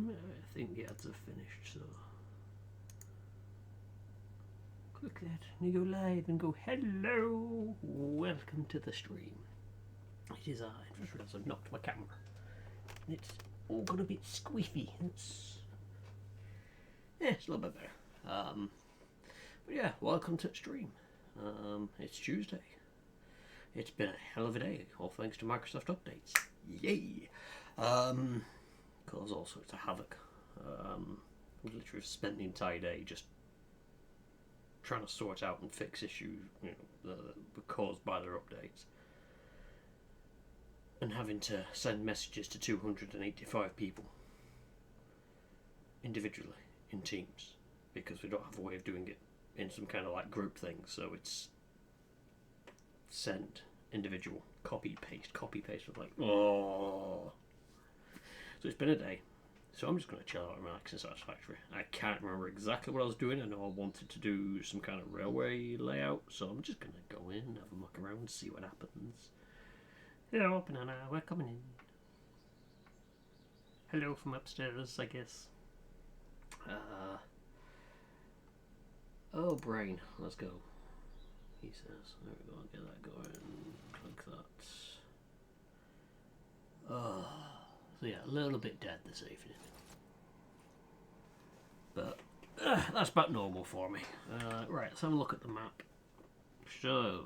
I think the ads are finished, so click that and you go live and go, hello, welcome to the stream. It is I just realised I've knocked my camera. It's all got a bit squiffy. It's a little bit better. But yeah, welcome to the stream. It's Tuesday. It's been a hell of a day, all thanks to Microsoft updates. Yay! Caused all sorts of havoc. Literally spent the entire day just trying to sort out and fix issues, that were caused by their updates, and having to send messages to 285 people individually in Teams because we don't have a way of doing it in some kind of like group thing. So it's send individual, copy paste. With like, oh. So it's been a day. So I'm just going to chill out and relax in Satisfactory. I can't remember exactly what I was doing. I know I wanted to do some kind of railway layout, so I'm just going to go in, have a muck around, see what happens. Hello, Banana, we're coming in. Hello from upstairs, I guess. Oh, brain, let's go. He says, there we go, get that going, click that. Oh, so yeah, a little bit dead this evening. But that's about normal for me. Right, let's have a look at the map. So,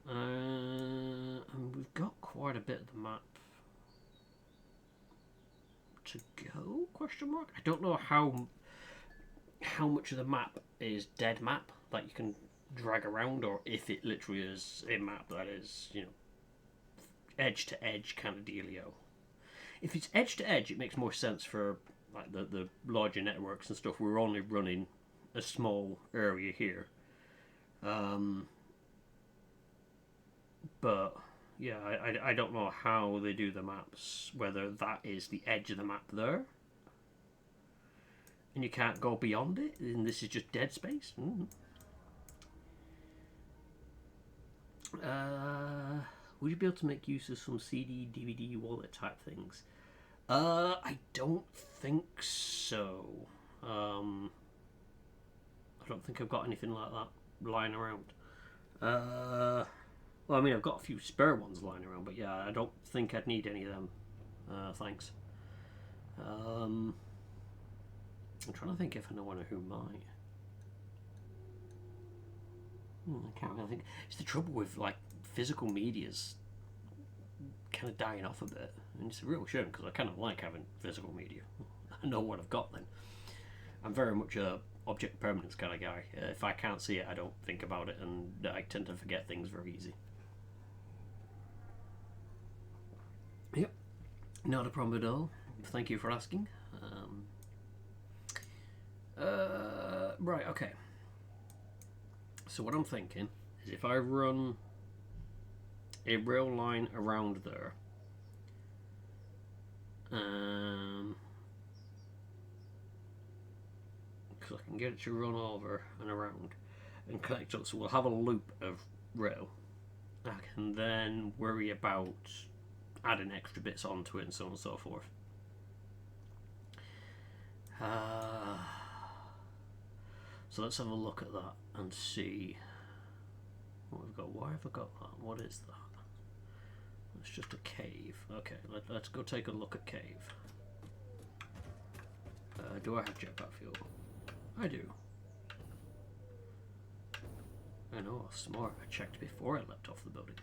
and we've got quite a bit of the map to go, question mark? I don't know how much of the map is dead map that you can drag around, or if it literally is a map that is, edge to edge kind of dealio. If it's edge to edge, it makes more sense for like the larger networks and stuff. We're only running a small area here, but yeah, I don't know how they do the maps, whether that is the edge of the map there and you can't go beyond it and this is just dead space. Would you be able to make use of some CD, DVD, wallet type things? I don't think so. I don't think I've got anything like that lying around. Well, I mean, I've got a few spare ones lying around, but yeah, I don't think I'd need any of them. Thanks. I'm trying to think if I know one who might. I can't really think. It's the trouble with like physical media's kind of dying off a bit, and it's a real shame because I kind of like having physical media. I know what I've got then. I'm very much a object permanence kind of guy. If I can't see it, I don't think about it, and I tend to forget things very easy. Yep, not a problem at all. Thank you for asking. Right, okay. So what I'm thinking is if I run a rail line around there, because I can get it to run over and around and connect up, so we'll have a loop of rail. I can then worry about adding extra bits onto it and so on and so forth. So let's have a look at that and see what we've got. Why have I got that? What is that? It's just a cave. Okay, let's go take a look at cave. Do I have jetpack fuel? I do. I know, smart. I checked before I leapt off the building.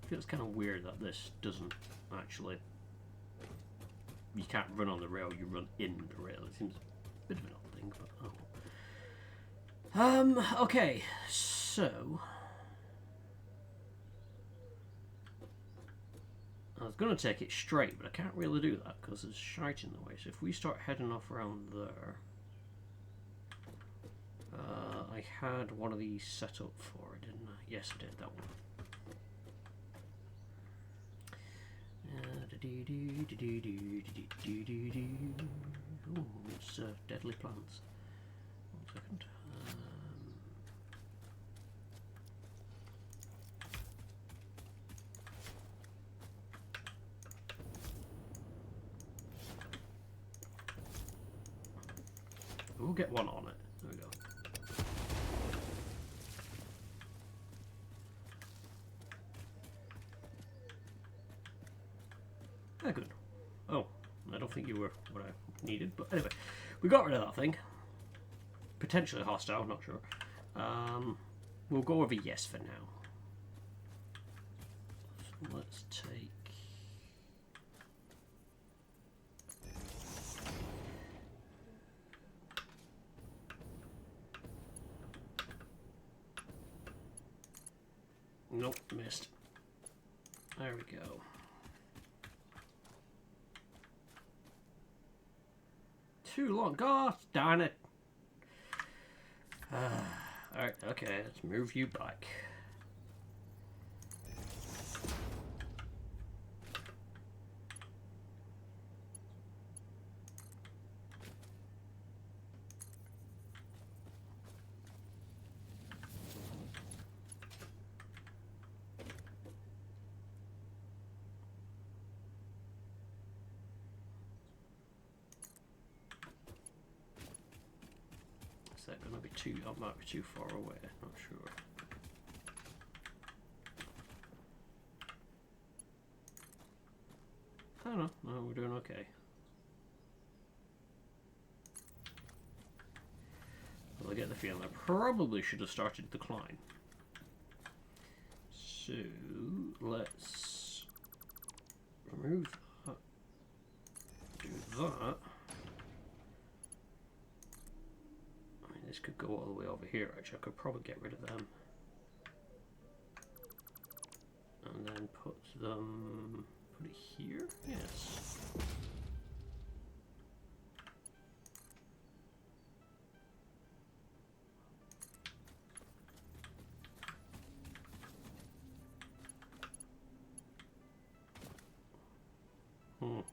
Feels kind of weird that this doesn't actually. You can't run on the rail, you run in the rail. It seems a bit of an odd thing, but oh. Okay, so I was going to take it straight, but I can't really do that because there's shite in the way. So if we start heading off around there, I had one of these set up for it, didn't I? Yes, I did, that one. Oh, it's deadly plants. 1 second. We'll get one on it. There we go. Ah, good. Oh, I don't think you were what I needed, but anyway, we got rid of that thing. Potentially hostile, not sure. We'll go over yes for now. So let's take... Nope, missed. There we go. Too long. God darn it. Alright, okay, let's move you back. Is that going to be too... That might be too far away, not sure. I don't know. No, we're doing okay. Well, I get the feeling I probably should have started the climb. So, let's remove that. Do that. I mean, this could go all the way over here, actually. I could probably get rid of them. And then put them... Put it here? Yes.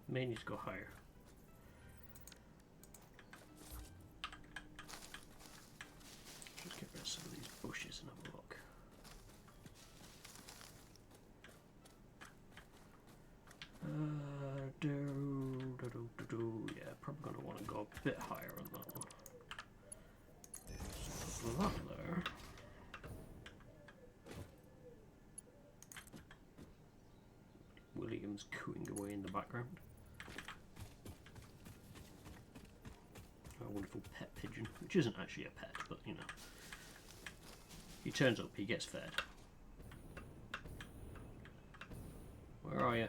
May need to go higher. Just get rid of some of these bushes and have a look. Yeah, probably going to want to go a bit higher on that one. So put that there. William's cooing away in the background. A wonderful pet pigeon, which isn't actually a pet, but you know. He turns up, he gets fed. Where are you?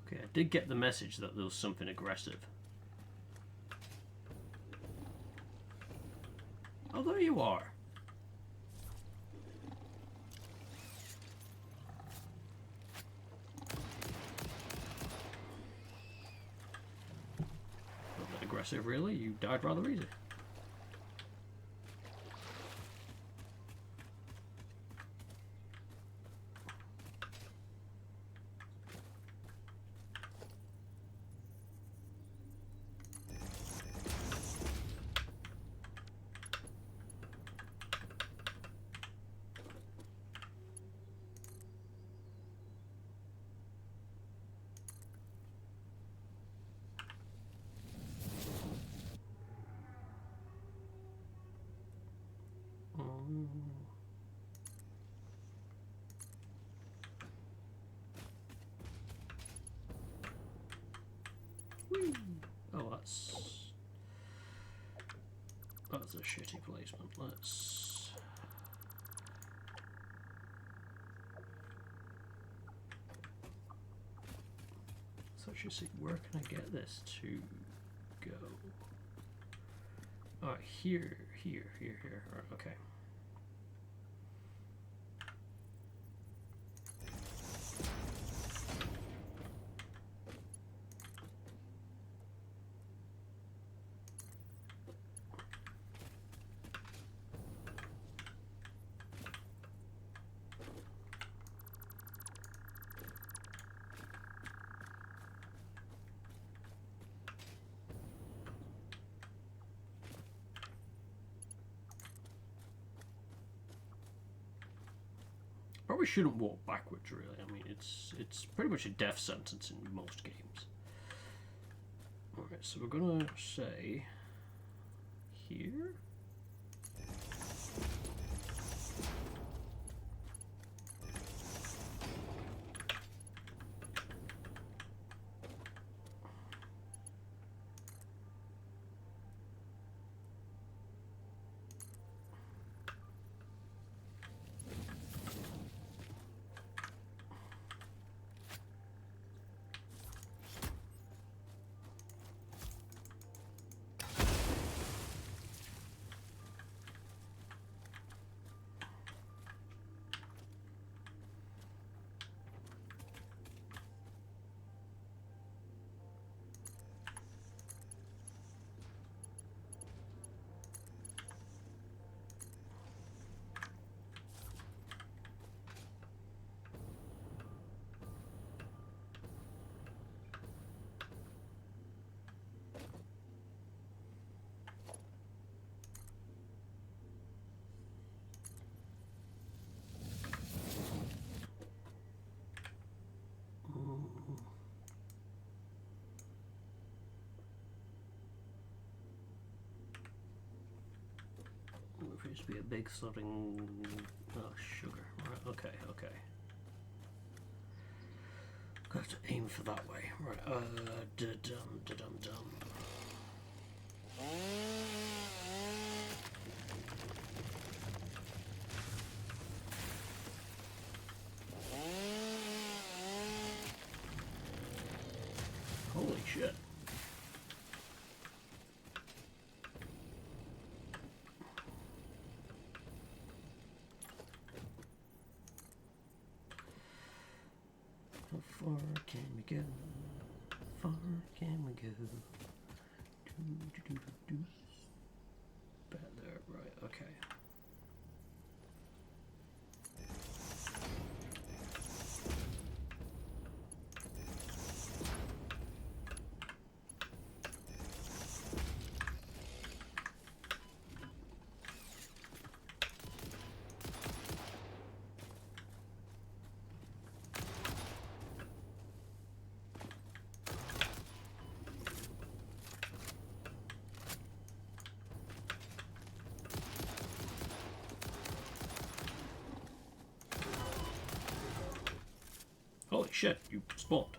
Okay, I did get the message that there was something aggressive. Oh, there you are. Not that aggressive, really. You died rather easy. Oh, that's a shitty placement. Let's actually see, where can I get this to go? Oh, here. Right, okay. Probably shouldn't walk backwards, really. I mean, it's pretty much a death sentence in most games. Alright, so we're gonna say here. There used to be a big sodding sugar. Right, okay, okay. Got to aim for that way. Right, da-dum, da-dum, dum. Holy shit. How far can we go? Far can we go? Back there, right, okay. Holy shit, you spawned.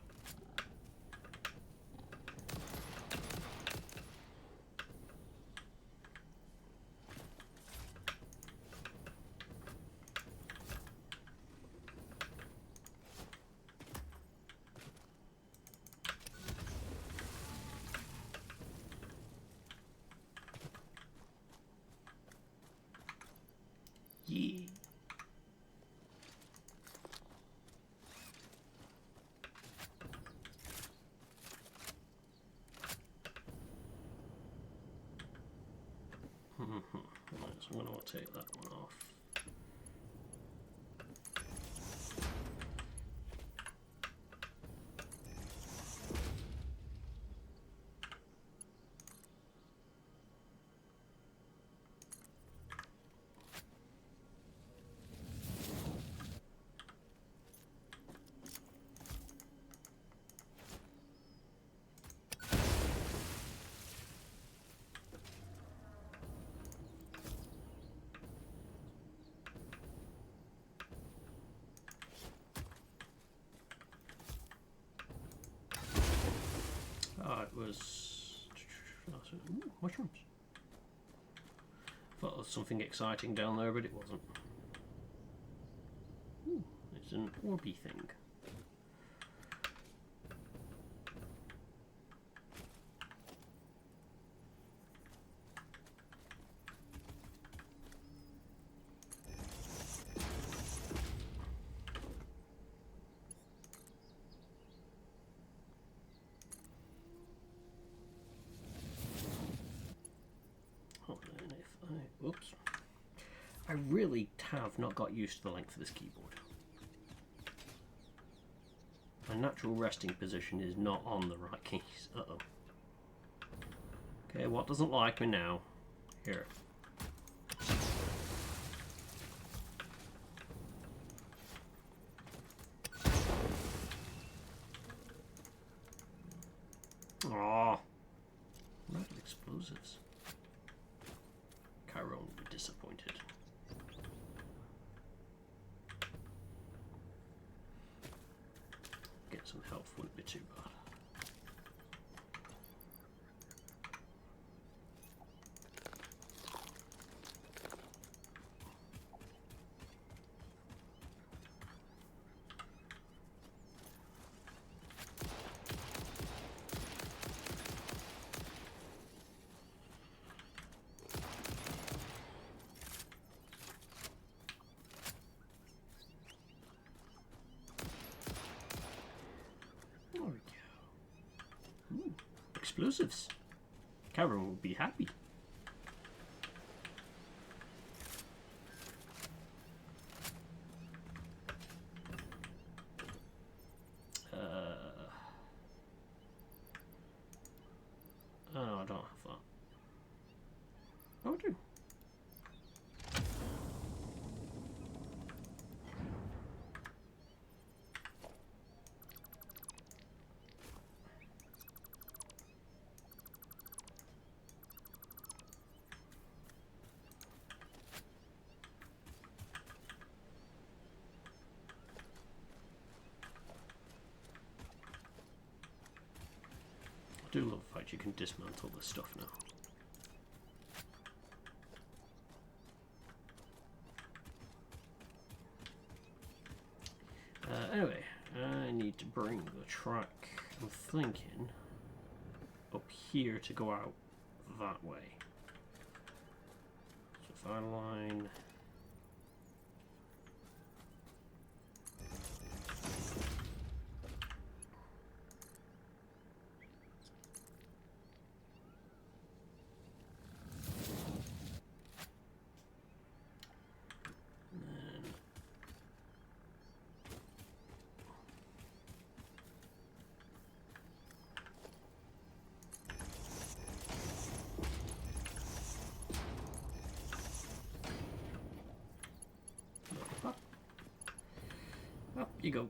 Yeah. Right, so I'm going to want to take that one off. It was ooh, mushrooms. Thought there was something exciting down there, but it wasn't. Ooh, it's an orby thing. Whoops. I really have not got used to the length of this keyboard. My natural resting position is not on the right keys. Uh-oh. Okay, what doesn't like me now? Here. explosives. Chiron will be disappointed. Get some health wouldn't be too bad. There we go. Ooh, explosives. Chiron will be happy. Oh, I don't have that. Oh, I do. I do love the fact you can dismantle this stuff now. Anyway, I need to bring the track, I'm thinking, up here to go out that way. So if I line... Up you go.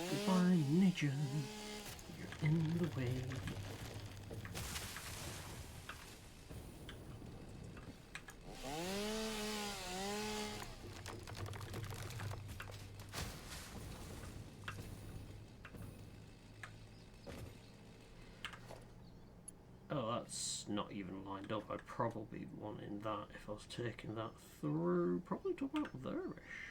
Goodbye, nature. You're in the way. Oh, that's not even lined up. I'd probably want in that if I was taking that through. Probably to about there-ish.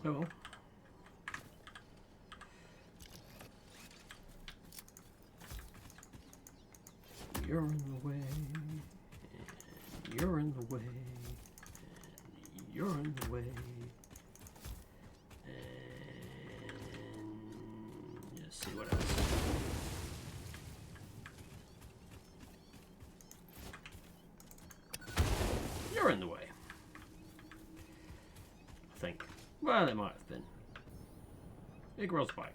Oh well. You're in the way, and you're in the way, and you're in the way, and let's see what else. You're in the way. I think. Well, it might have been. It grows back.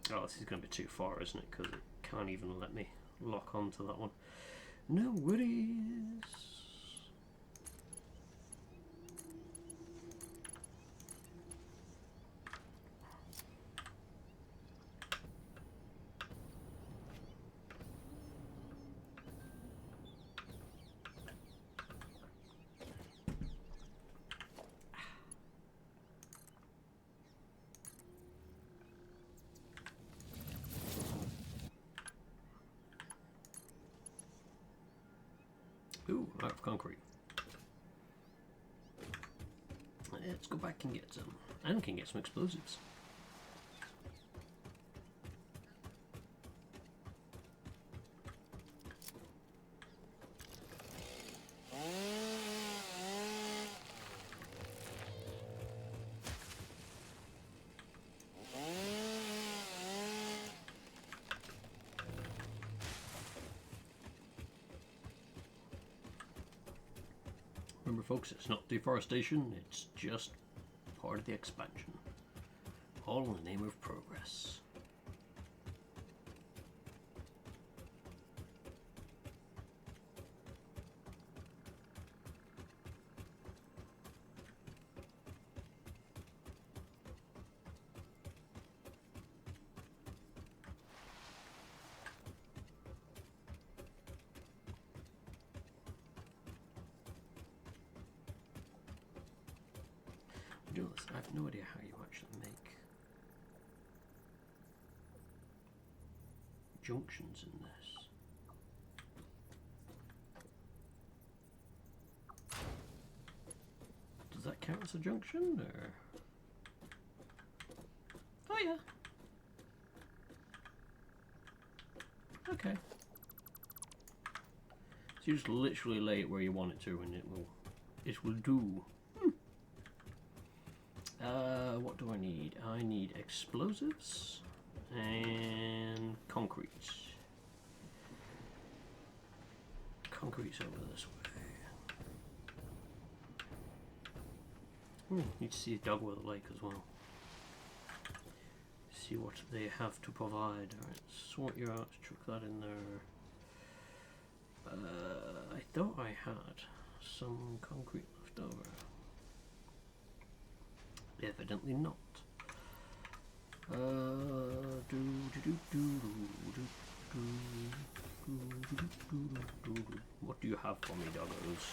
Oh, this is going to be too far, isn't it? Because it can't even let me lock onto that one. No worries. Ooh, out of concrete. Let's go back and get some. And can get some explosives. folks, it's not deforestation, it's just part of the expansion. All in the name of progress. I have no idea how you actually make junctions in this. Does that count as a junction, or? Oh yeah. Okay. So you just literally lay it where you want it to, and it will do. What do I need? I need explosives and concrete. Concrete's over this way. Need to see a dog with a lake as well. See what they have to provide. Alright, sort you out, chuck that in there. I thought I had some concrete left over. Evidently not. What do you have for me, doggos?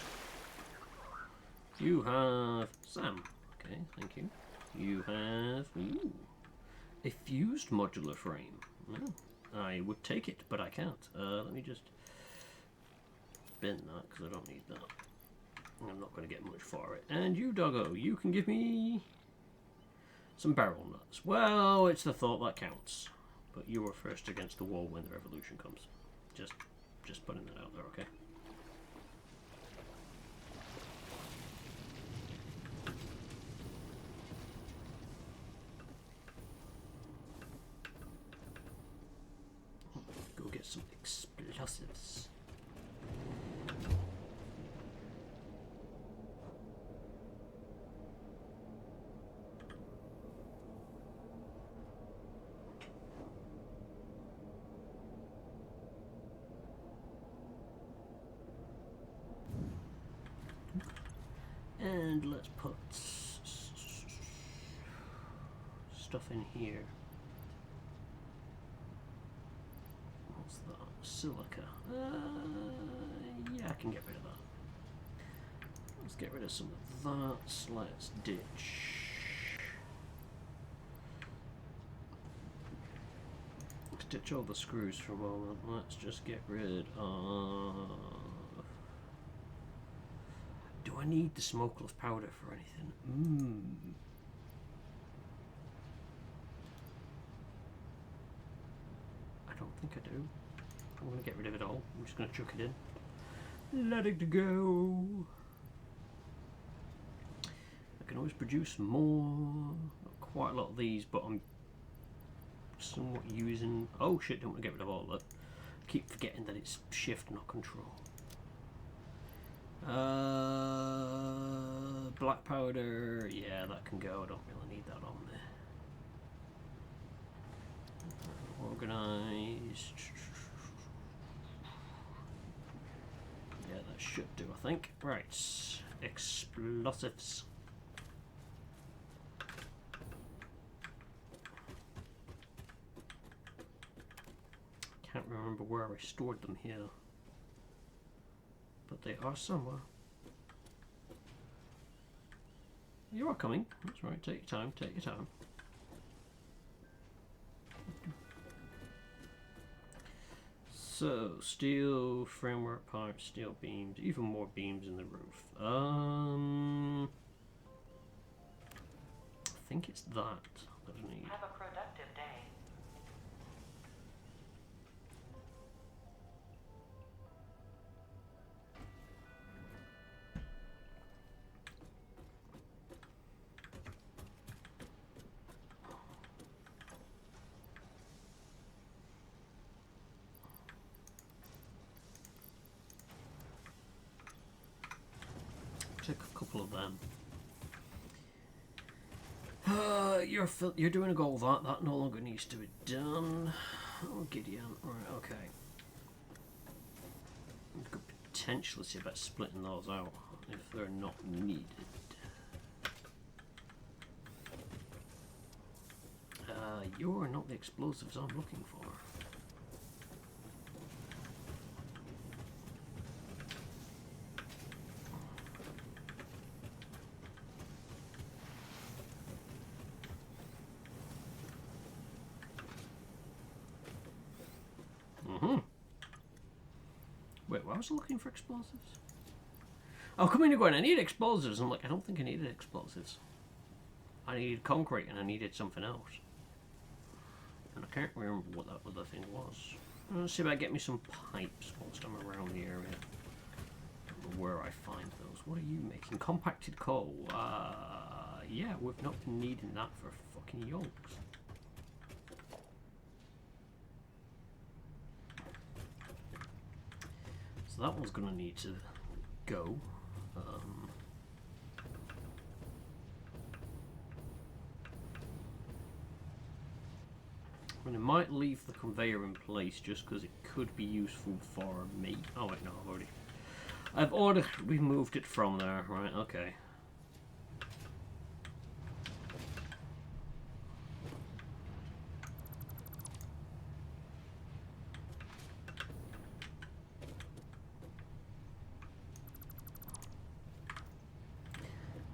You have Sam. Okay, thank you. You have a fused modular frame. Well, I would take it, but I can't. Let me just bin that because I don't need that. I'm not going to get much for it. And you, doggo, you can give me some barrel nuts. Well, it's the thought that counts. But you are first against the wall when the revolution comes. Just putting that out there, okay? Go get some explosives. And let's put stuff in here. What's that? Silica. Yeah, I can get rid of that. Let's get rid of some of that. Let's ditch. Let's ditch all the screws for a moment. Let's just get rid of... Do I need the smokeless powder for anything? I don't think I do. I'm going to get rid of it all. I'm just going to chuck it in. Let it go. I can always produce more. Not quite a lot of these, but I'm somewhat using... Oh shit, don't want to get rid of all that. I keep forgetting that it's shift, not control. Black powder, yeah, that can go. I don't really need that on there. Organized. Yeah, that should do, I think. Right, explosives. Can't remember where I stored them here. But they are somewhere. You are coming. That's right. Take your time. Take your time. So, steel framework parts, steel beams, even more beams in the roof. I think it's that I need. Have a productive day. take a couple of them. You're doing a goal that no longer needs to be done. Oh, Gideon. Right, okay. We could potentially see about splitting those out if they're not needed. You're not the explosives I'm looking for. Wait, why was I looking for explosives? Oh, come in and going, I need explosives. I'm like, I don't think I needed explosives. I needed concrete and I needed something else. And I can't remember what that other thing was. Let's see if I get me some pipes whilst I'm around the area. I don't know where I find those. What are you making? Compacted coal. Yeah, we've not been needing that for fucking yonks. So that one's going to need to go. I mean, I might leave the conveyor in place just because it could be useful for me. Oh wait, no, I've already removed it from there. Right, okay.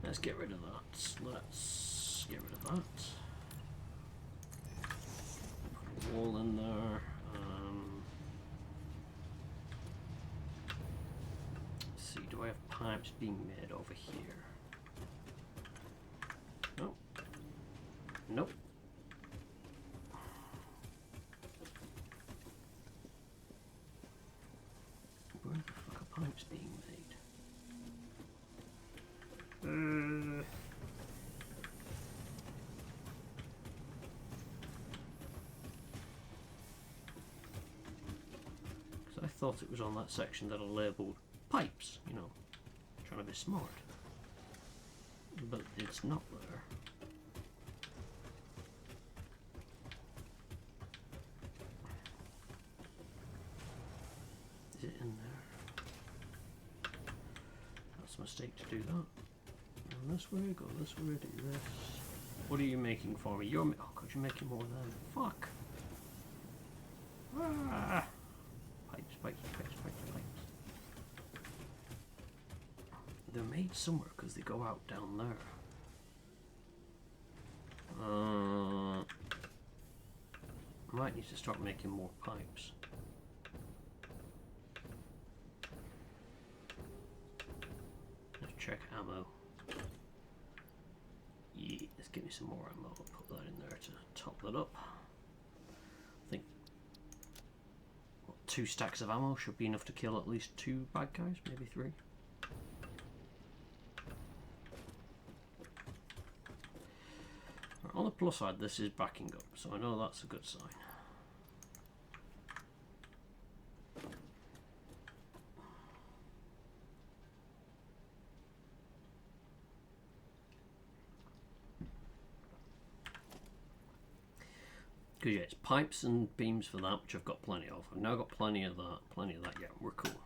Let's get rid of that. Let's get rid of that. Put a wall in there. Let's see, do I have pipes being made over here? Nope. Nope. Where the fuck are pipes being made? I thought it was on that section that I labelled pipes, you know, trying to be smart. But it's not there. Is it in there? That's a mistake to do that. Go this way, go this way, do this. What are you making for me? Oh god, you're making more than. Fuck! Ah! Pipes, pipes, pipes, pipes, pipes. They're made somewhere because they go out down there. I might need to start making more pipes. Let's check ammo. Yeah, let's get me some more ammo. I'll put that in there to top that up. I think 2 stacks of ammo should be enough to kill at least 2 bad guys, maybe 3. Right, on the plus side, this is backing up, so I know that's a good sign. Because yeah, it's pipes and beams for that, which I've got plenty of. I've now got plenty of that, yeah, we're cool.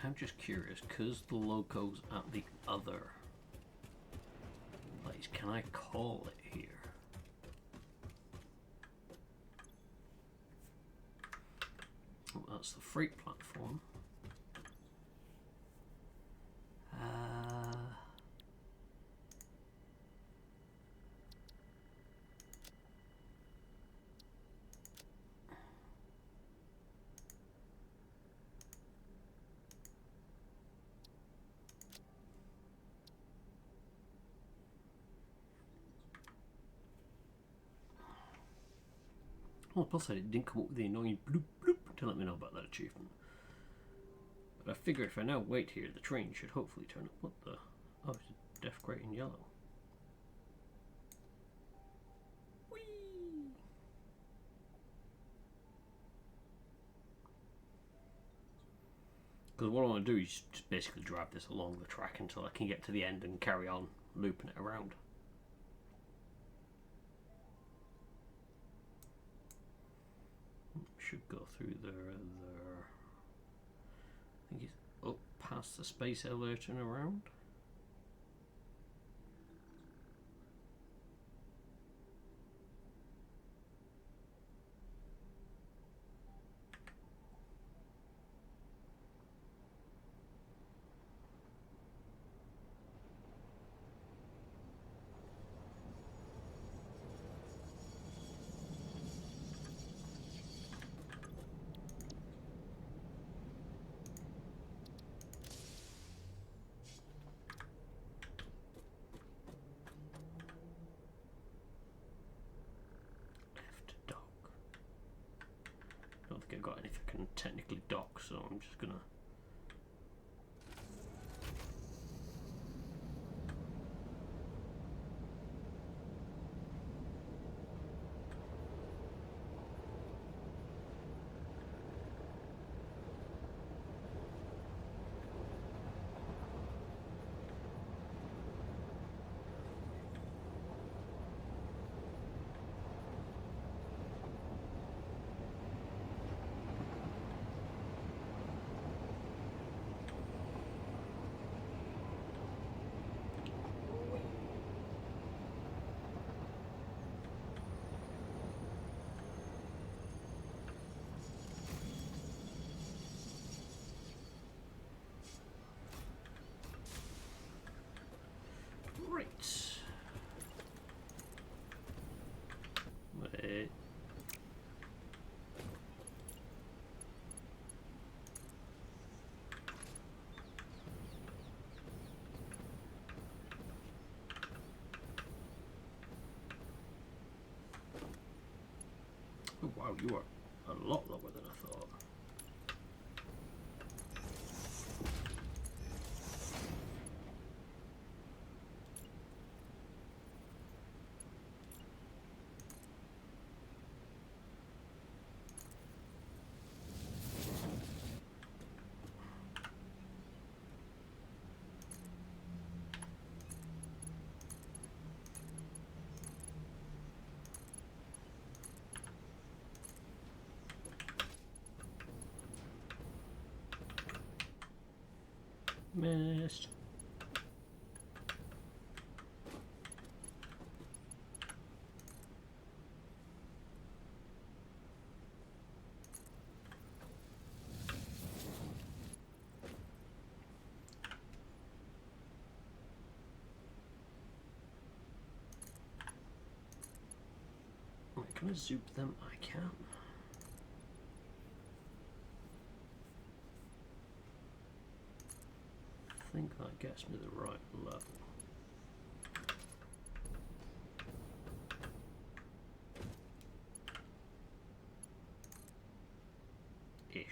I'm just curious, because the logo's at the other place, can I call it here? Oh, that's the freight platform. Well, plus it didn't come up with the annoying bloop bloop to let me know about that achievement. But I figure if I now wait here, the train should hopefully turn up. What the? Oh, it's a death grate in yellow. Whee! Because what I want to do is just basically drive this along the track until I can get to the end and carry on looping it around. Should go through there. I think he's up past the space elevator and around. I don't think I've got anything I can technically dock, so I'm just gonna. Right. Wait. Oh wow, you are a lot lower than I thought. Missed. Right, can I zoop them? I can. I think that gets me the right level. Ish.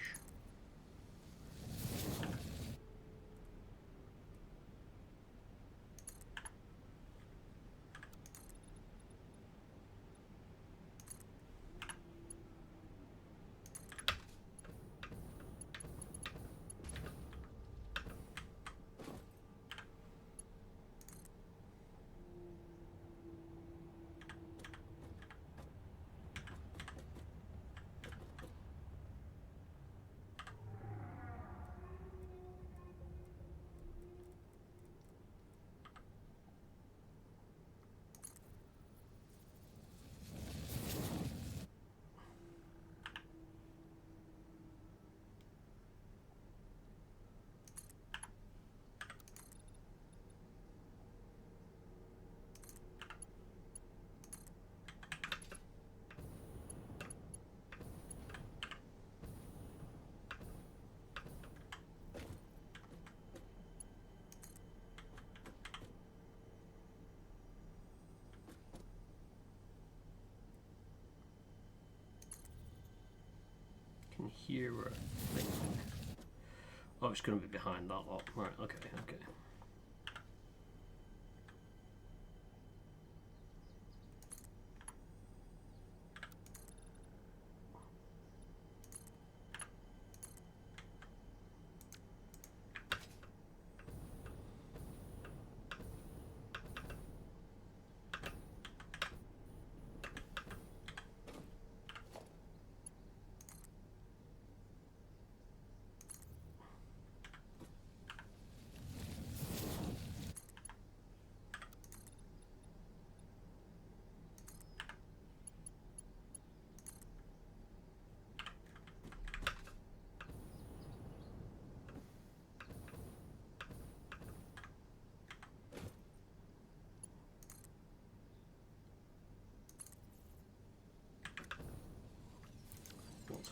Can hear a thing. Oh, it's going to be behind that lot. Right, okay, okay.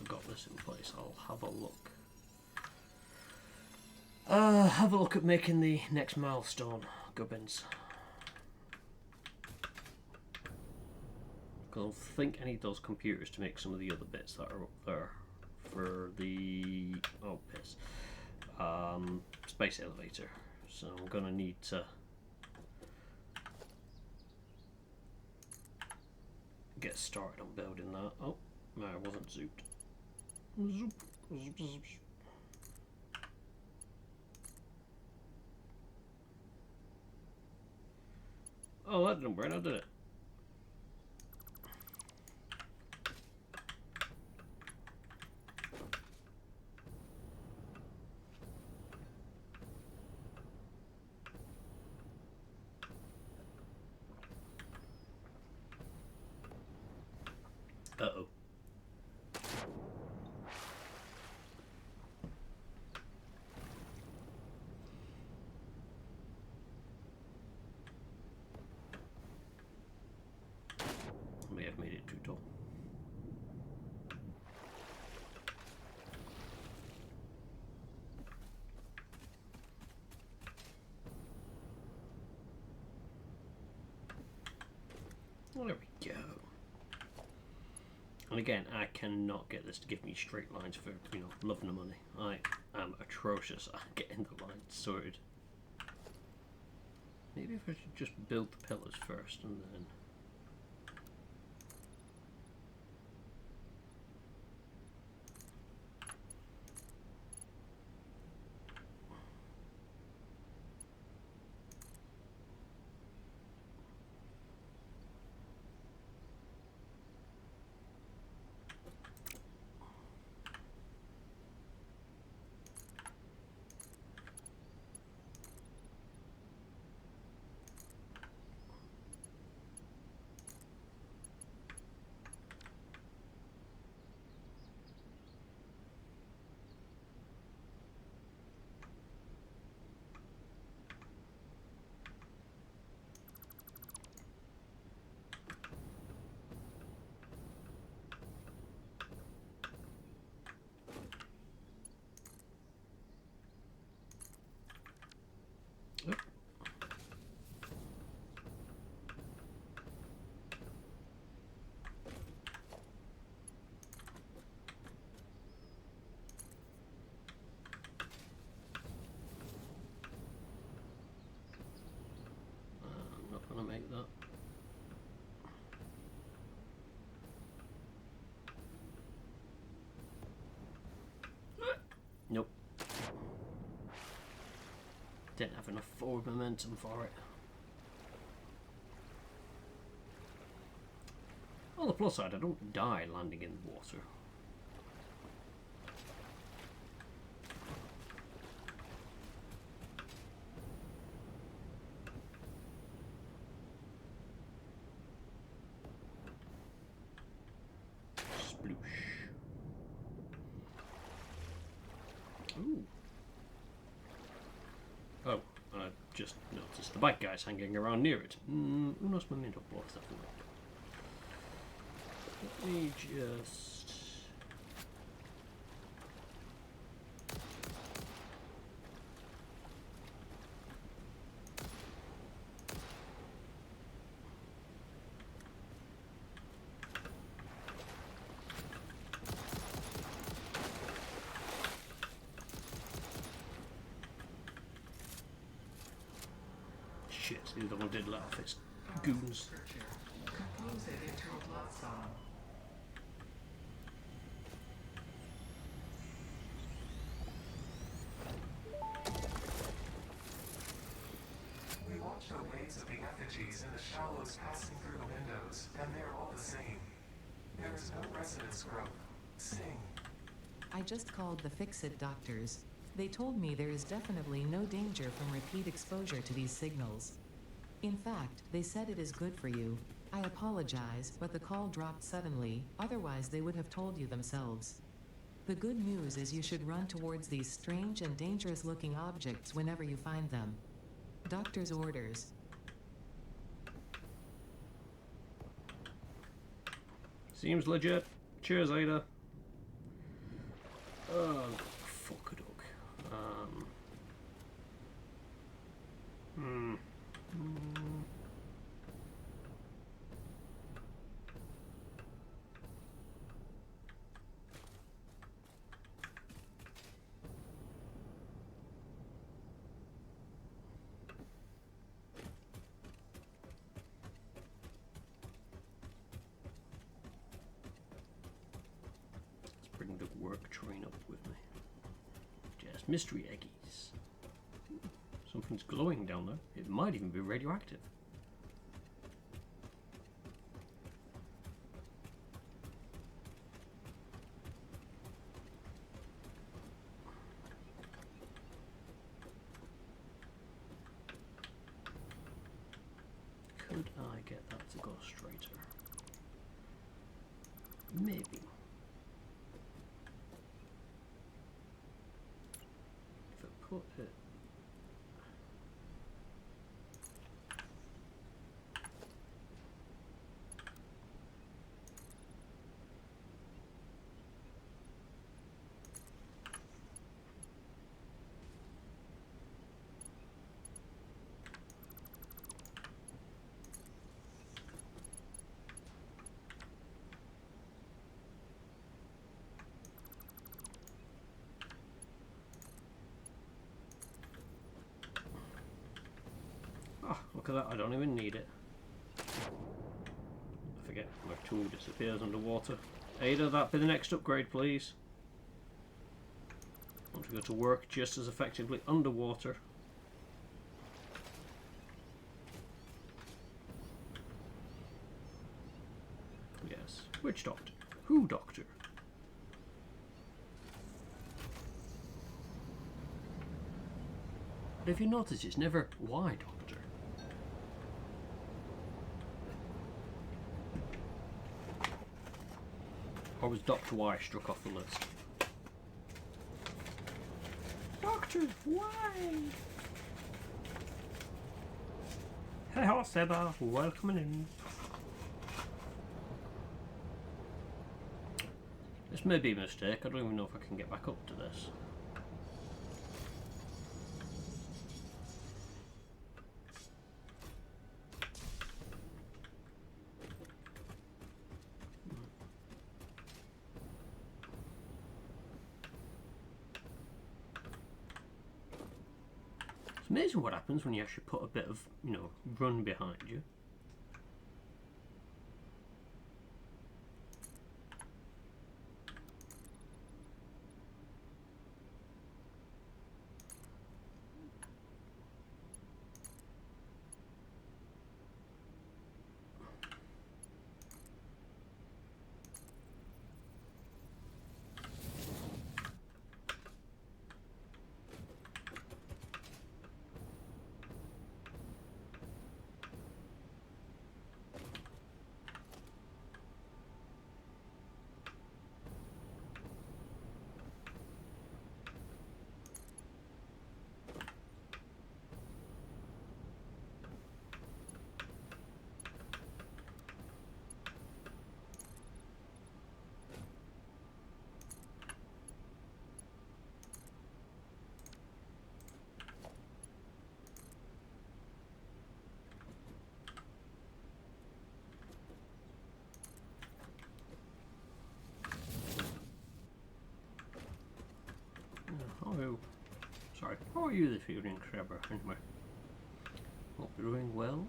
I've got this in place, I'll have a look. Have a look at making the next milestone, gubbins. I don't think I need those computers to make some of the other bits that are up there for the space elevator. So I'm gonna need to get started on building that. Oh, no, I wasn't zooped. Zoop, zoop, zoop. Oh, that didn't burn out, did it? Uh-oh. I may have made it too tall. Well, there we go. And again, I cannot get this to give me straight lines for, you know, loving the money. I am atrocious at getting the lines sorted. Maybe if I should just build the pillars first and then... I'm not going to make that. Nope. Didn't have enough forward momentum for it. On the plus side, I don't die landing in the water. Sploosh. Ooh. Oh, I just noticed the bike guys hanging around near it. Unos momentos, por favor. Let me just... Shit, the other one did laugh. It's goons. Compose it into a blood song. We watch the waves of the effigies in the shallows passing through the windows, and they're all the same. There is no resonance growth. Sing. I just called the Fix-It doctors. They told me there is definitely no danger from repeat exposure to these signals. In fact, they said it is good for you. I apologize, but the call dropped suddenly, otherwise they would have told you themselves. The good news is you should run towards these strange and dangerous-looking objects whenever you find them. Doctor's orders. Seems legit. Cheers, Ada. work train up with me. Just mystery eggies. Something's glowing down there. It might even be radioactive. Could I get that to go straighter? Maybe. If I put it... Oh, look at that, I don't even need it. I forget, my tool disappears underwater. Ada, that be the next upgrade, please. I want to go to work just as effectively underwater. Yes. Which doctor? Who doctor? But if you notice, it's never why doctor. Or was Dr. Y struck off the list? Doctor Y! Hello, Seba. Welcome in. This may be a mistake. I don't even know if I can get back up to this. It's amazing what happens when you actually put a bit of, run behind you. Sorry, how are you this evening, Trevor? Anyway, hope you're doing well.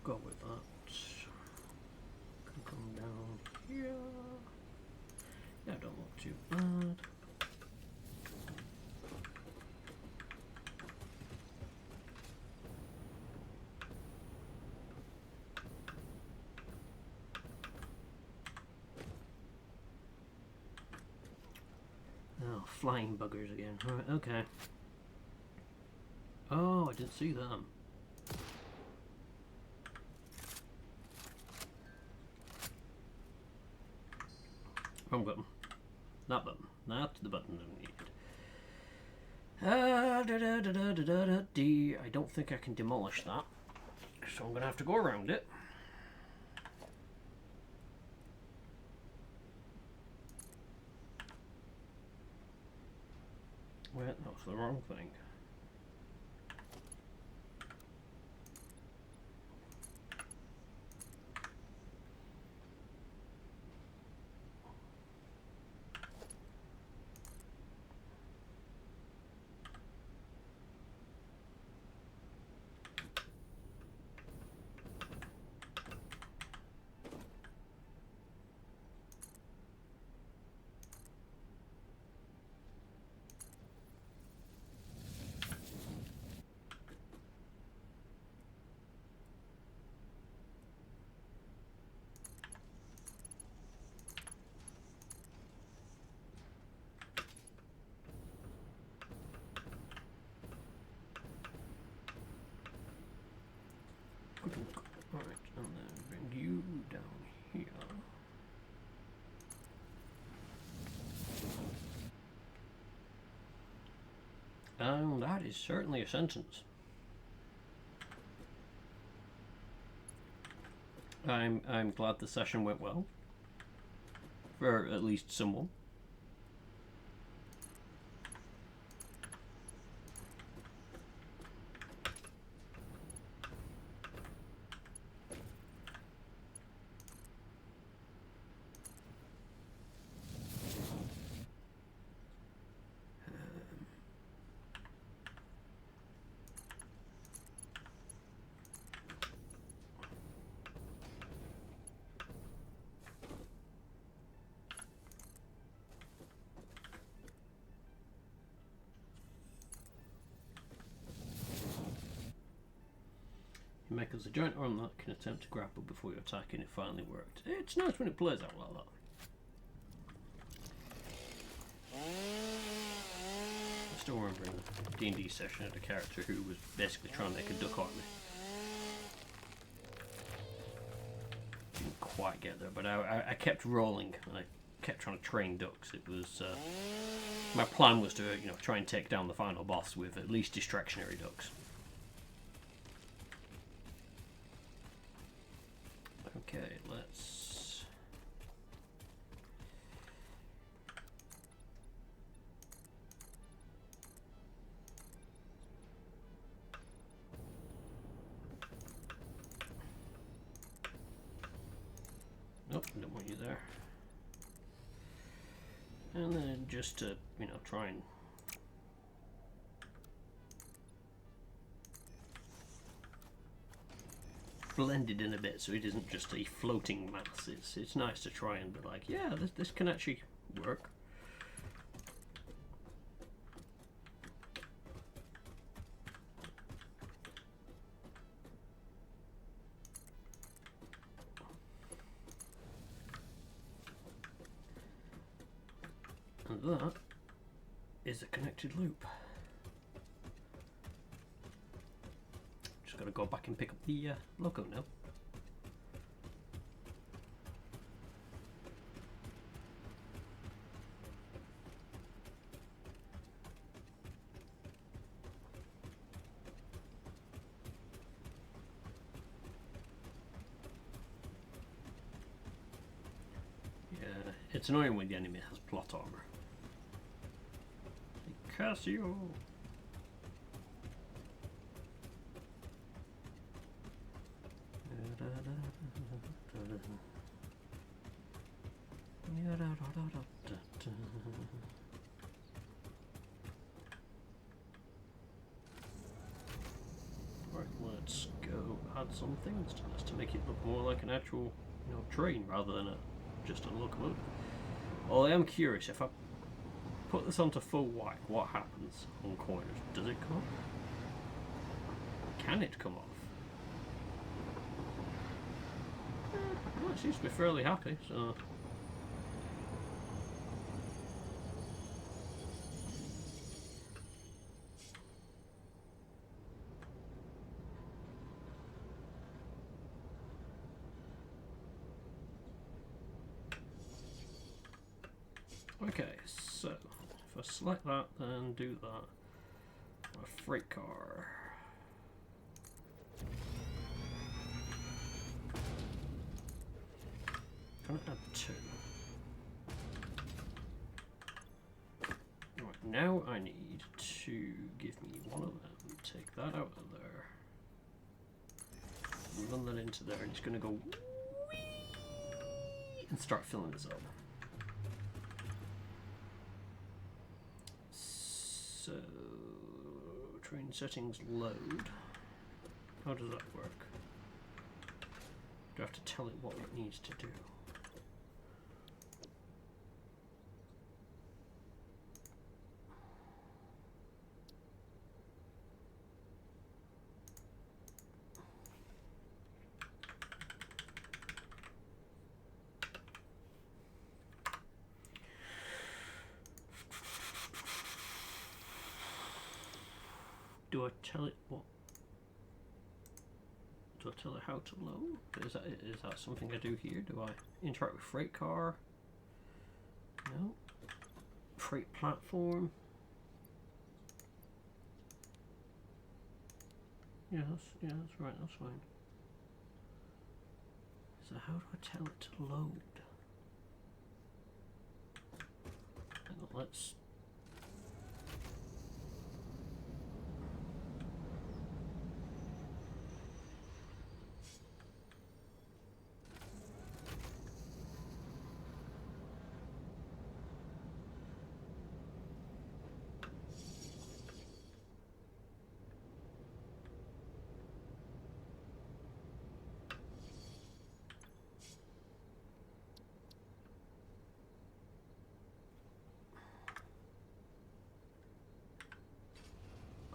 Go with that. Come down here. Yeah, don't look too bad. Oh, flying buggers again. Alright, okay. Oh, I didn't see them. Wrong button. That button. That's the button I needed. I don't think I can demolish that. So I'm going to have to go around it. Wait, that's the wrong thing. That is certainly a sentence. I'm glad the session went well. For at least someone. You make us a giant arm that can attempt to grapple before you attack, and it finally worked. It's nice when it plays out like that. I still remember in a D&D session at a character who was basically trying to make a duck army. Didn't quite get there, but I kept rolling and I kept trying to train ducks. It was my plan was to try and take down the final boss with at least distractionary ducks. Okay, let's... Nope, don't want you there. And then just to, try and... blend it in a bit so it isn't just a floating mass. It's nice to try and be like, yeah, this can actually work. And that is a connected loop. Gotta go back and pick up the logo now. Yeah, it's annoying when the enemy has plot armor. Casio. Right, let's go add some things to this to make it look more like an actual, train rather than just a locomotive. Well, I am curious, if I put this onto full white, what happens on corners? Does it come off? Can it come off? Well, it seems to be fairly happy, so... Okay, so if I select that, then do that. A freight car. Can I add 2? Right, now I need to give me one of them. Take that out of there. Run that into there, and it's going to go whee and start filling this up. So, train settings load. How does that work? Do I have to tell it what it needs to do? Do I tell it what? Do I tell it how to load? Is that something I do here? Do I interact with freight car? No. Freight platform? That's right. That's fine. So how do I tell it to load? Hang on, let's.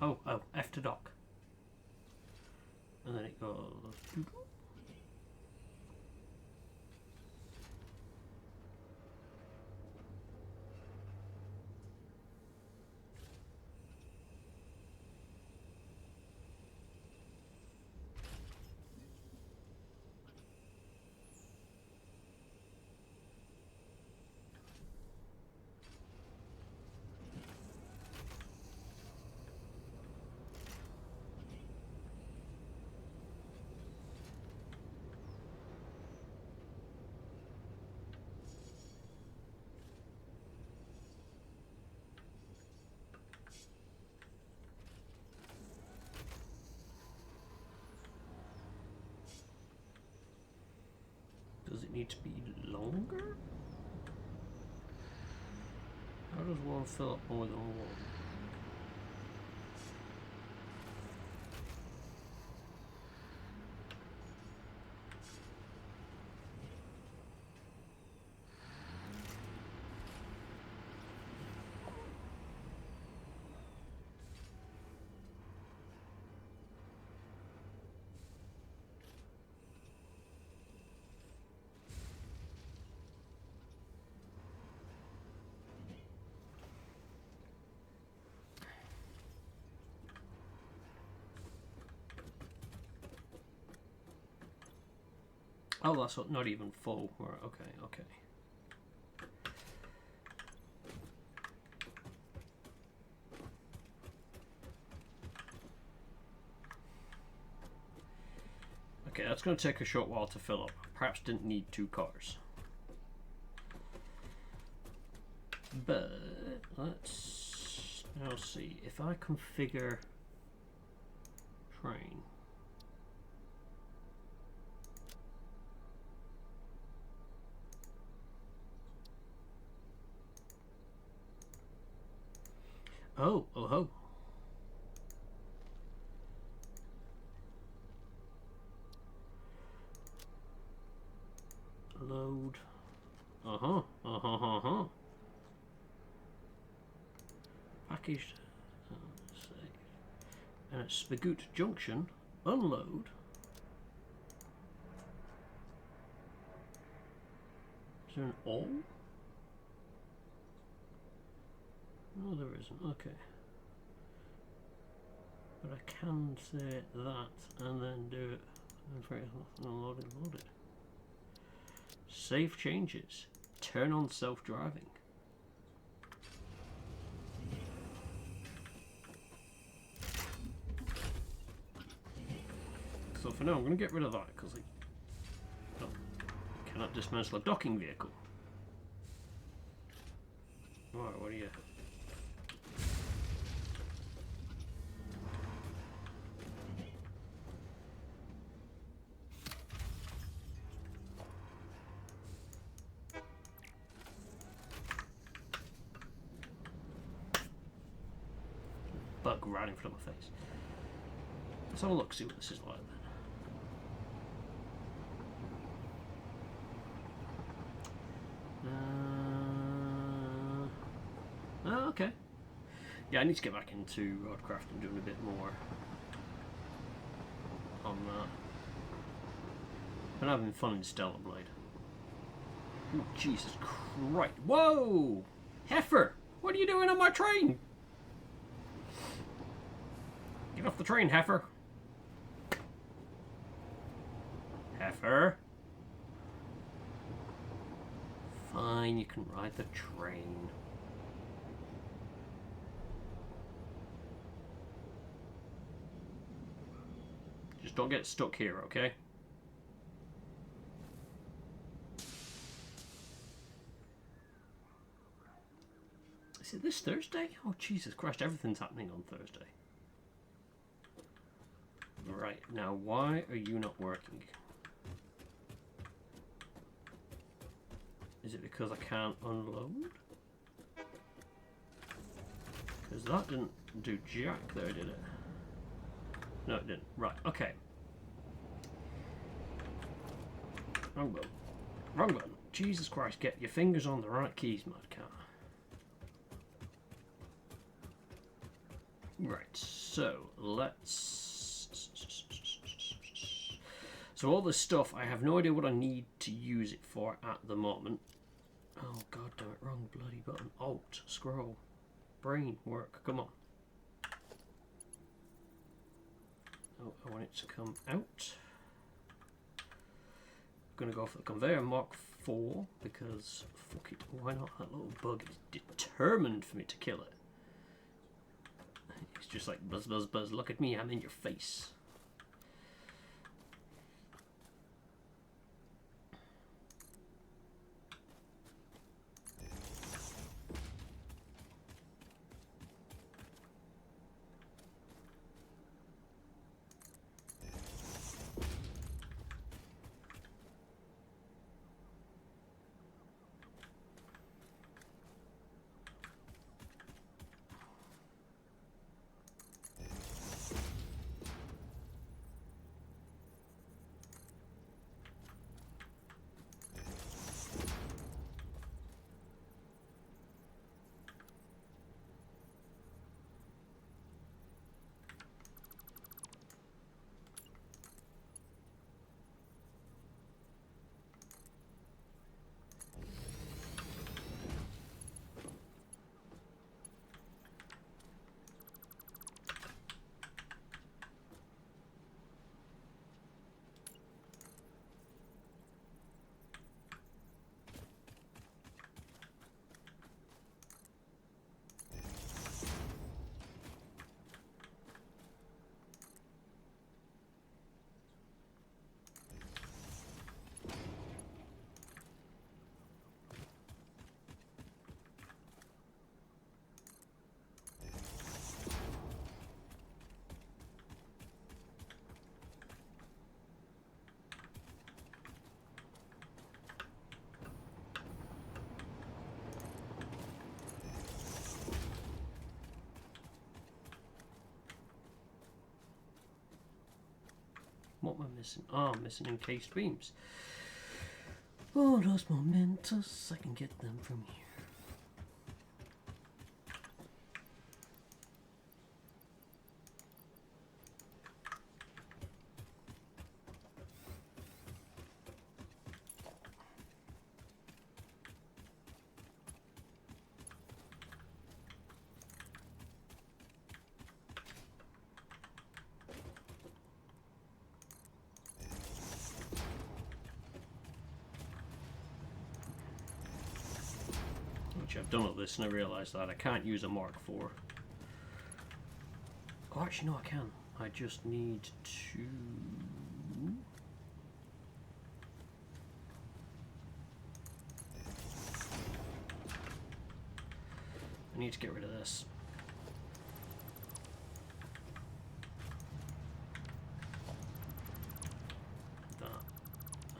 Oh, F to dock. And then it goes. Does it need to be longer? How does one fill up more than one? Oh, that's not even full. Right, okay. Okay, that's going to take a short while to fill up. Perhaps didn't need 2 cars. But let's now see if I configure train. Oh. Load. Packaged. Save. And it's Spagoot Junction. Unload. Is there an all? No, there isn't. Okay. But I can say that and then do it. Unload it. Save changes. Turn on self-driving. So for now, I'm going to get rid of that because I cannot dismantle a docking vehicle. Alright, what are you? Bug right in front of my face. Let's have a look, see what this is like then. Oh, okay. Yeah, I need to get back into Roadcraft and doing a bit more on that. Been having fun in Stellar Blade. Oh, Jesus Christ. Whoa! Heifer! What are you doing on my train? Get off the train, Heifer. Heifer. Fine, you can ride the train. Just don't get stuck here, okay? Is it this Thursday? Oh, Jesus Christ, everything's happening on Thursday. Right, now why are you not working? Is it because I can't unload? Because that didn't do jack there, did it? No, it didn't. Right, okay. Wrong button. Wrong button. Jesus Christ, get your fingers on the right keys, mad cat. Right, so let's... So all this stuff, I have no idea what I need to use it for at the moment. Oh, god damn it, wrong bloody button. Alt, scroll, brain, work, come on. Oh, I want it to come out. I'm going to go for the conveyor Mark 4 because, fuck it, why not? That little bug is determined for me to kill it. It's just like, buzz, buzz, buzz, look at me, I'm in your face. What am I missing? Oh, I'm missing encased beams. Oh, those momentous. I can get them from here. I've done all this and I realised that I can't use a Mark IV. Oh, actually no, I can. I just need to... I need to get rid of this. That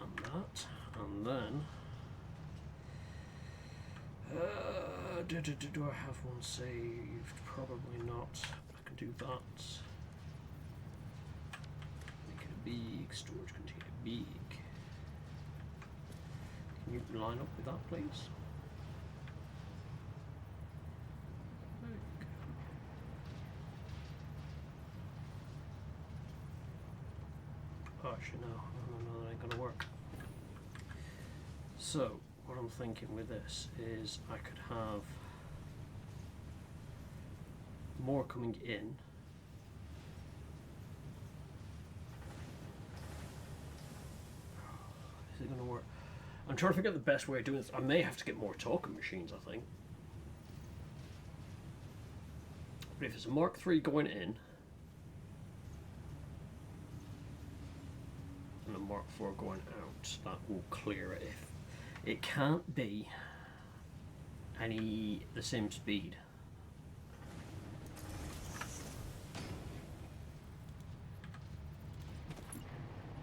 and that, and then... do I have one saved? Probably not. I can do that. Make it a big storage container. Big. Can you line up with that, please? Oh, actually, no, that ain't gonna work. So, what I'm thinking with this is I could have more coming in. Is it going to work? I'm trying to figure out the best way of doing this. I may have to get more token machines, I think. But if it's a Mark III going in, Mark 4 going out. That will clear it. If it can't be the same speed.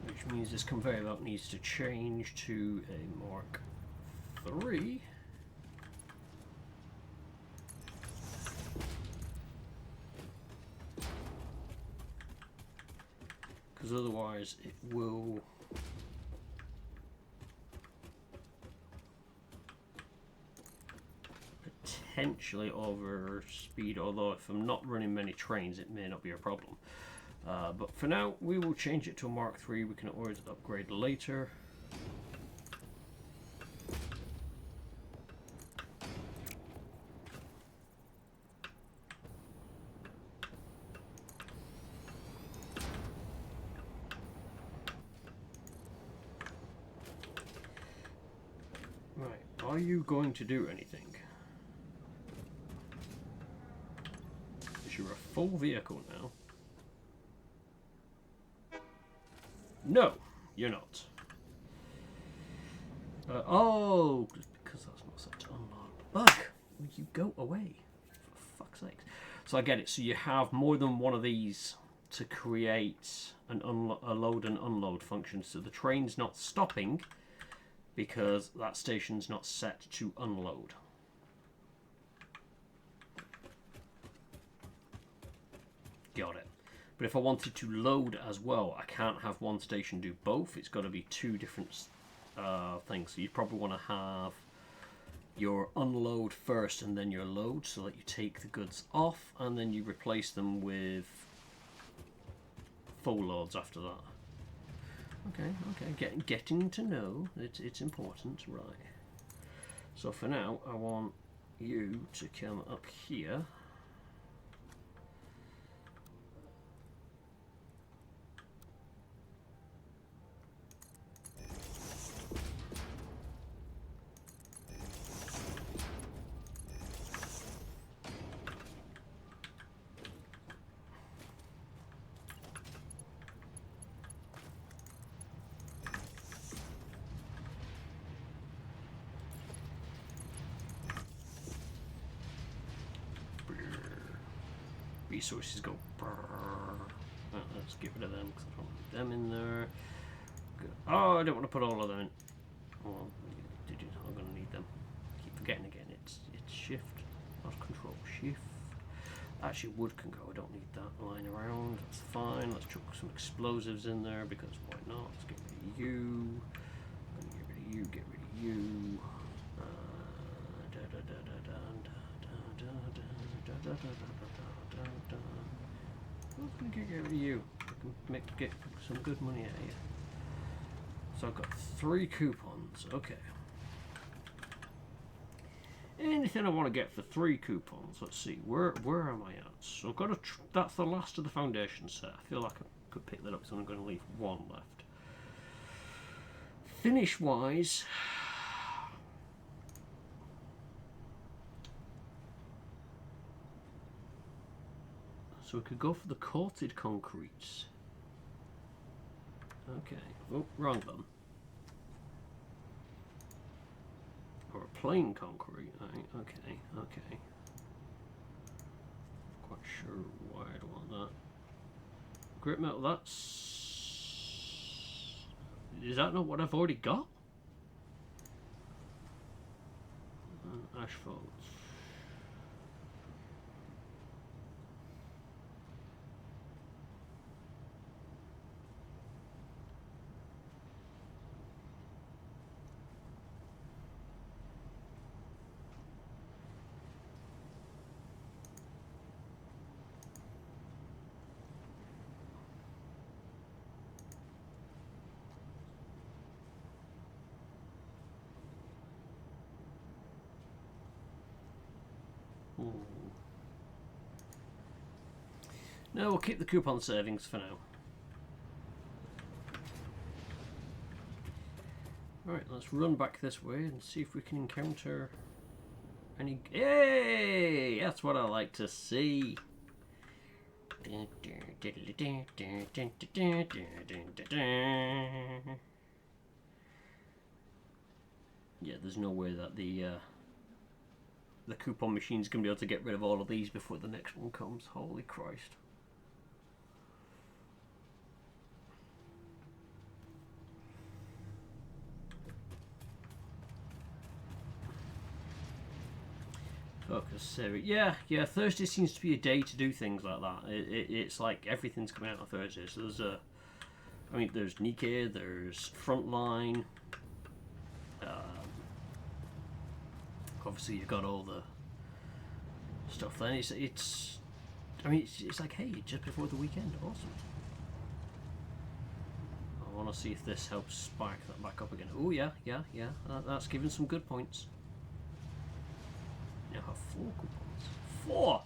Which means this conveyor belt needs to change to a Mark 3. Because otherwise it will potentially overspeed, although if I'm not running many trains it may not be a problem. But for now we will change it to a Mark 3. We can always upgrade later. Right, are you going to do anything? Because you're a full vehicle now. No, you're not. Oh, because that's not set to unload. Bug, will you go away? For fuck's sake. So I get it. So you have more than one of these to create a load and unload function. So the train's not stopping because that station's not set to unload. Got it. But if I wanted to load as well, I can't have one station do both. It's got to be two different things. So you probably want to have your unload first and then your load, so that you take the goods off and then you replace them with full loads after that. Okay, getting to know. It's important, right? So for now, I want you to come up here. Resources go brrr. Right, let's get rid of them because I don't want them in there. Good. Oh, I don't want to put all of them in. Well, I'm going to need them. Keep forgetting again. It's shift, not control. Shift. Actually, wood can go. I don't need that lying around. That's fine. Let's chuck some explosives in there because why not? Let's get rid of you. Get rid of you. Get rid of you. I'm going to get rid of you. I can get some good money out of you. So I've got 3 coupons. Okay. Anything I want to get for 3 coupons. Let's see. Where am I at? So I've got that's the last of the foundation set. I feel like I could pick that up, so I'm going to leave 1 left. Finish wise. So we could go for the coated concretes. Okay. Oh, wrong button. Or a plain concrete. Right. Okay. Okay. Quite sure why I'd want that. Grit metal. That's. Is that not what I've already got? Asphalt. No, we'll keep the coupon savings for now. Alright, let's run back this way and see if we can encounter any... Hey! That's what I like to see. Yeah, there's no way that the coupon machine's gonna be able to get rid of all of these before the next one comes. Holy Christ. Focus series. Yeah, Thursday seems to be a day to do things like that. It's like everything's coming out on Thursday. So there's Nikkei, there's Frontline. Obviously, you've got all the stuff. Then it's like, hey, just before the weekend. Awesome. I want to see if this helps spike that back up again. Oh yeah. That's giving some good points. Now have 4 coupons. 4!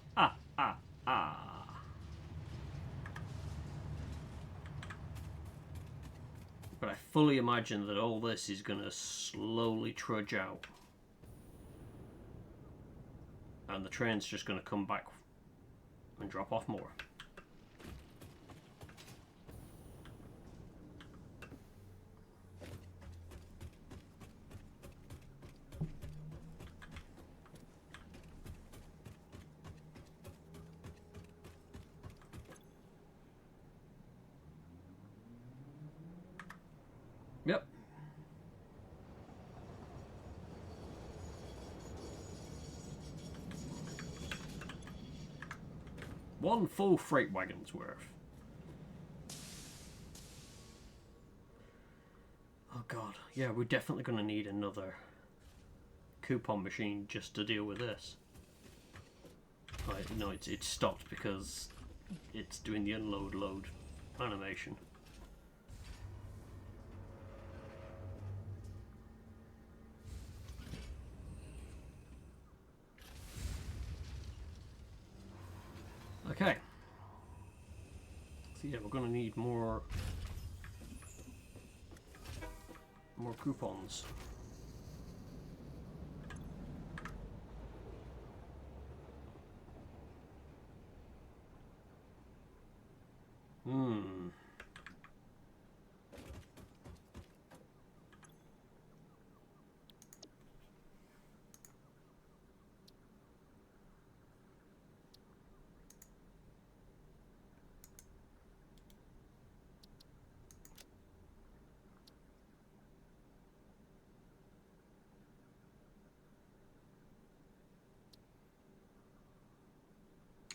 But I fully imagine that all this is going to slowly trudge out. And the train's just going to come back and drop off more. Yep. One full freight wagon's worth. Oh god, yeah, we're definitely going to need another coupon machine just to deal with this. Right, no, it's stopped because it's doing the unload load animation. Okay. So yeah, we're going to need more coupons.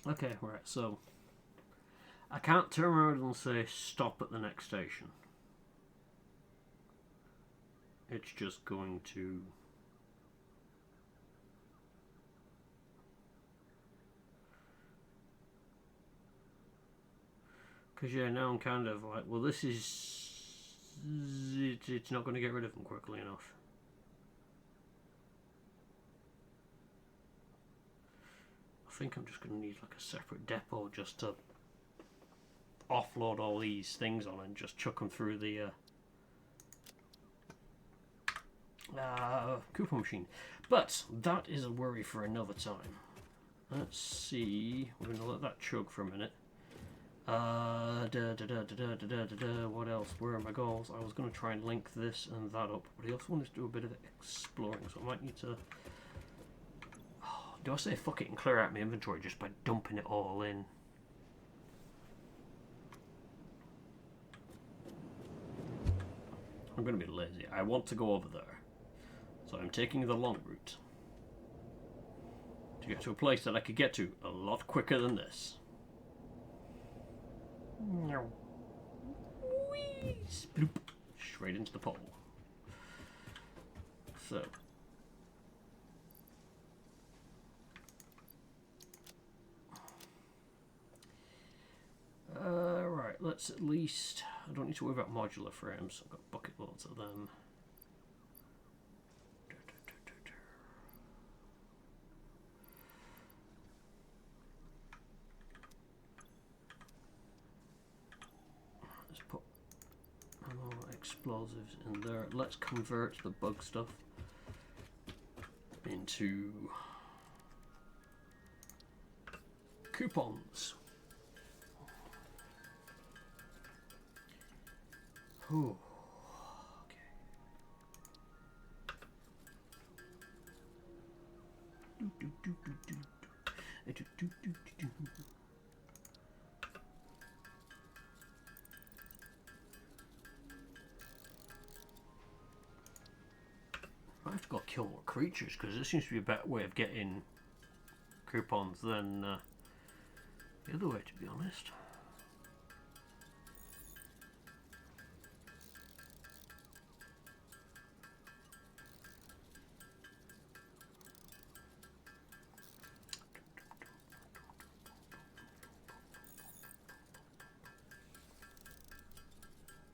Okay, right, so I can't turn around and say stop at the next station. It's just going to... Because yeah, now I'm kind of like, well, this is... It's not going to get rid of them quickly enough. I think I'm just going to need like a separate depot just to offload all these things on and just chuck them through the coupon machine. But that is a worry for another time. Let's see. We're going to let that chug for a minute. What else? Where are my goals? I was going to try and link this and that up, but I also wanted to do a bit of exploring, so I might need to... Do I say fuck it and clear out my inventory just by dumping it all in? I'm going to be lazy. I want to go over there. So I'm taking the long route to get to a place that I could get to a lot quicker than this. Whee! Sploop. Straight into the pole. So... right, let's at least... I don't need to worry about modular frames. I've got bucket loads of them. Let's put ammo explosives in there. Let's convert the bug stuff into coupons. Ooh. I have to go kill more creatures because there seems to be a better way of getting coupons than the other way, to be honest.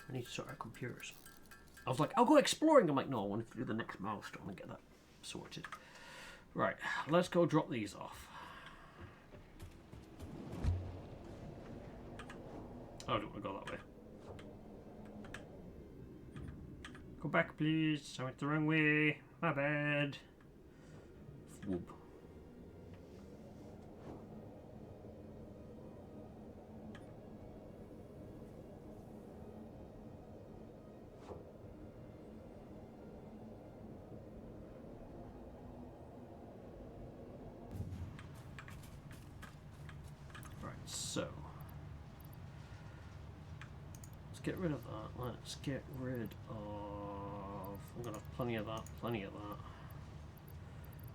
I need to sort out computers. I was like, I'll go exploring. I'm like, no, I wanted to do the next milestone and get that sorted. Right, let's go drop these off. Oh, I don't want to go that way. Go back, please. I went the wrong way. My bad. Whoop. So, let's get rid of that. Let's get rid of... I'm going to have plenty of that, plenty of that.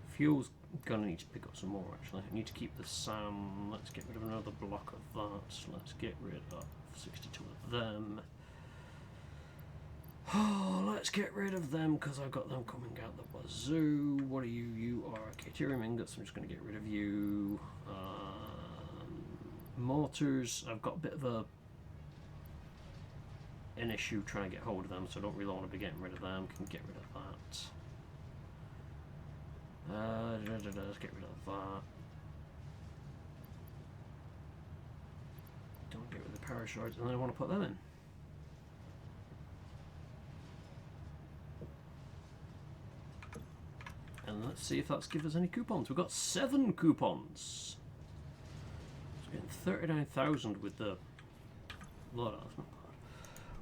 Fuel's going to need to pick up some more, actually. I need to keep the SAM. Let's get rid of another block of that. Let's get rid of 62 of them. Oh, let's get rid of them because I've got them coming out the wazoo. What are you? You are Caterium ingots. I'm just going to get rid of you. Mortars, I've got a bit of an issue trying to get hold of them, so I don't really want to be getting rid of them. Can get rid of that. Let's get rid of that. Don't get rid of the parashards, and then I want to put them in. And let's see if that's give us any coupons. We've got 7 coupons. Getting 39,000 with the lot of them.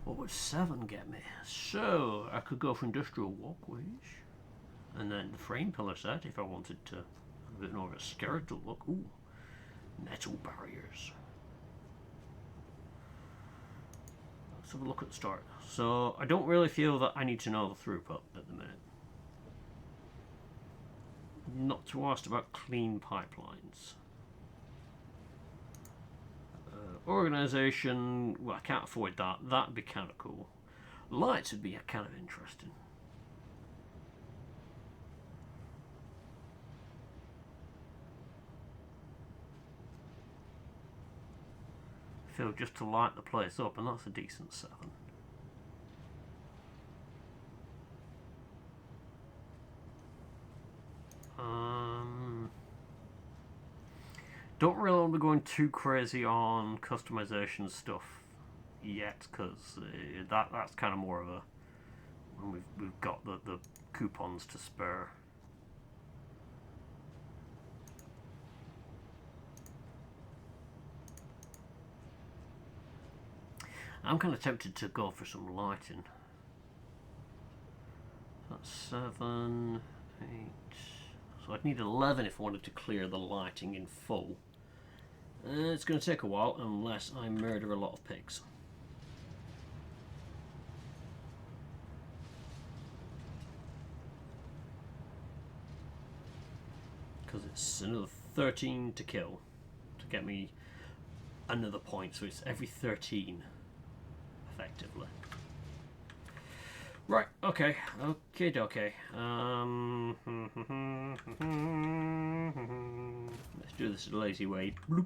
What would 7 get me? So I could go for industrial walkways, and then the frame pillar set if I wanted to have a bit more of a skeletal look. Ooh, metal barriers. Let's have a look at the start. So I don't really feel that I need to know the throughput at the minute. Not too asked about clean pipelines. Organisation, well, I can't afford that. That'd be kind of cool. Lights would be kind of interesting. I feel just to light the place up, and that's a decent 7. Don't really want to be going too crazy on customization stuff yet, because that's kind of more of a when we've got the coupons to spare. I'm kind of tempted to go for some lighting. That's 7, 8. So I'd need 11 if I wanted to clear the lighting in full. It's going to take a while unless I murder a lot of pigs. Because it's another 13 to kill to get me another point, so it's every 13 effectively. Right, okay, okay. Let's do this the lazy way. Bloop.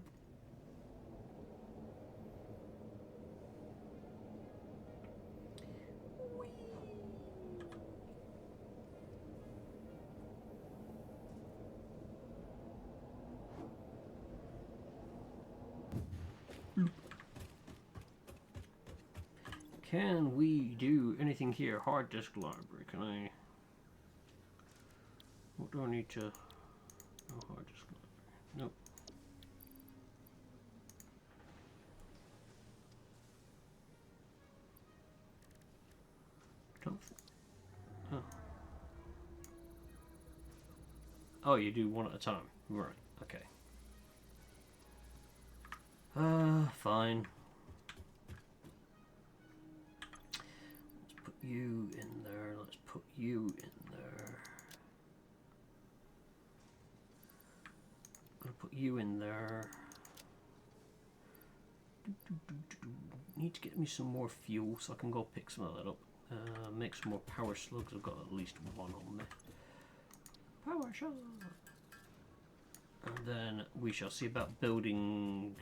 Can we do anything here? Hard disk library. Can I? What do I need to? No hard disk library. Nope. Oh, you do one at a time. Right, okay. Fine. Let's put you in there. Let's put you in there. I'm gonna put you in there. Need to get me some more fuel so I can go pick some of that up. Make some more power slugs. I've got at least one on me. Power slug. And then we shall see about building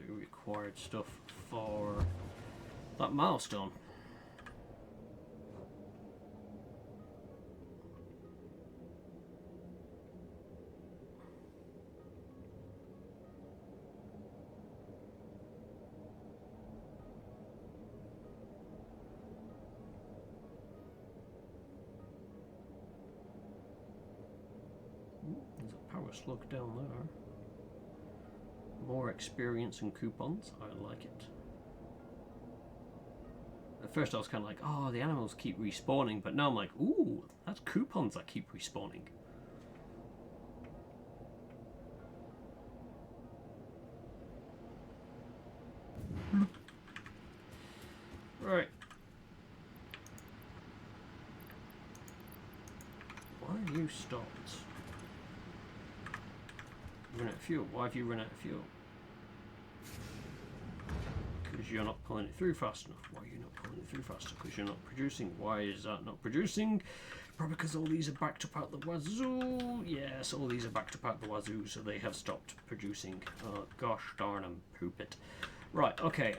the required stuff for that milestone. There's a power slug down there. More experience and coupons. I like it. At first I was kind of like, oh, the animals keep respawning, but now I'm like, ooh, that's coupons that keep respawning. Right. Why are you stopped? Run out of fuel. Why have you run out of fuel? Because you're not pulling it through fast enough. Why are you not pulling it through faster? Because you're not producing. Why is that not producing? Probably because all these are backed up out the wazoo. Yes, all these are backed up out the wazoo, so they have stopped producing. Oh, gosh darn them. Poop it. Right, okay.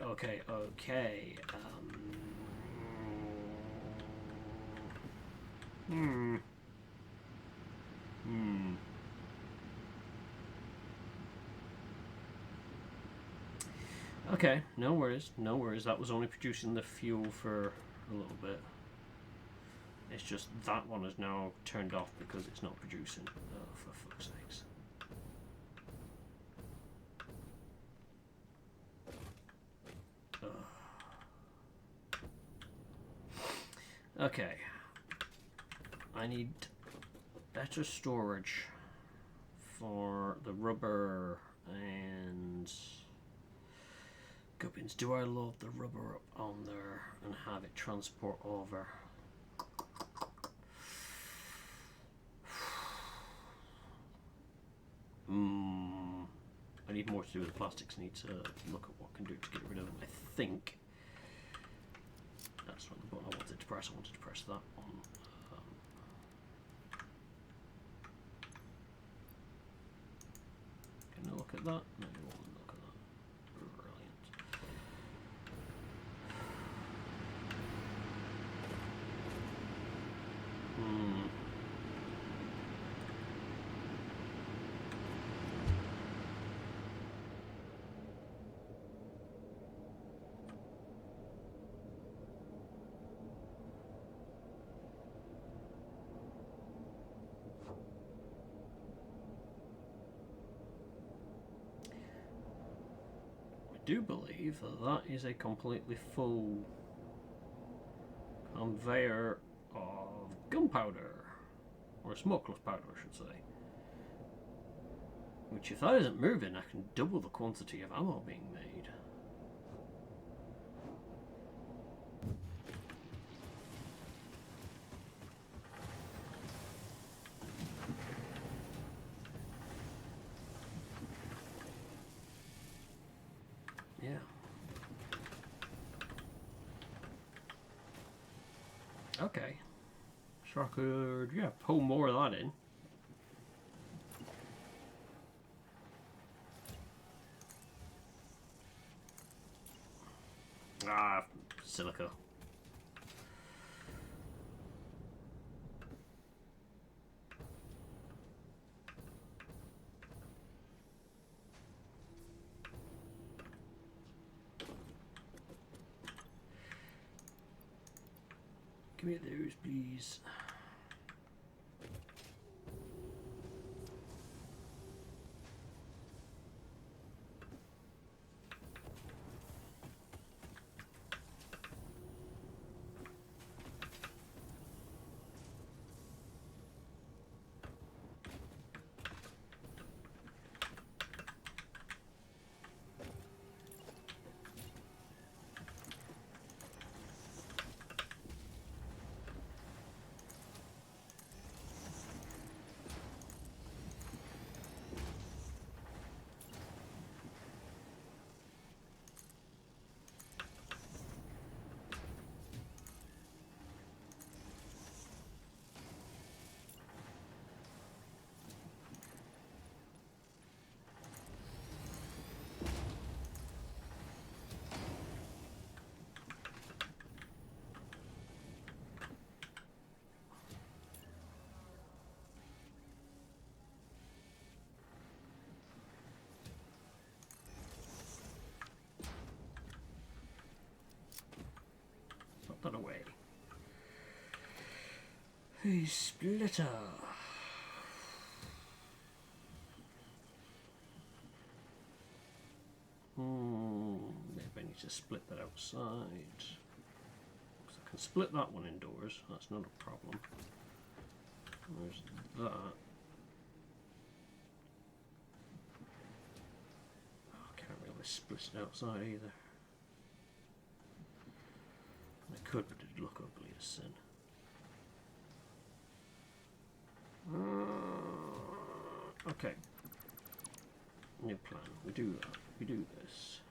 Okay, no worries. That was only producing the fuel for a little bit. It's just that one is now turned off because it's not producing. Oh, for fuck's sakes. Okay. I need better storage for the rubber and gubbins. Do I load the rubber up on there and have it transport over? I need more to do with the plastics. I need to look at what I can do to get rid of them. I think that's not the button I wanted to press. I wanted to press that one. Can I look at that? No, you won't look at that. Brilliant. I do believe that that is a completely full conveyor of gunpowder, or smokeless powder I should say, which if that isn't moving I can double the quantity of ammo being made. Yeah. Okay. So I could, yeah, pull more of that in. Ah, silica. Give me those, please. A splitter. Maybe I need to split that outside. I can split that one indoors. That's not a problem. There's that. Oh, I can't really split it outside either. I could, but it'd look ugly as sin. Okay. New plan. We do that. We do this.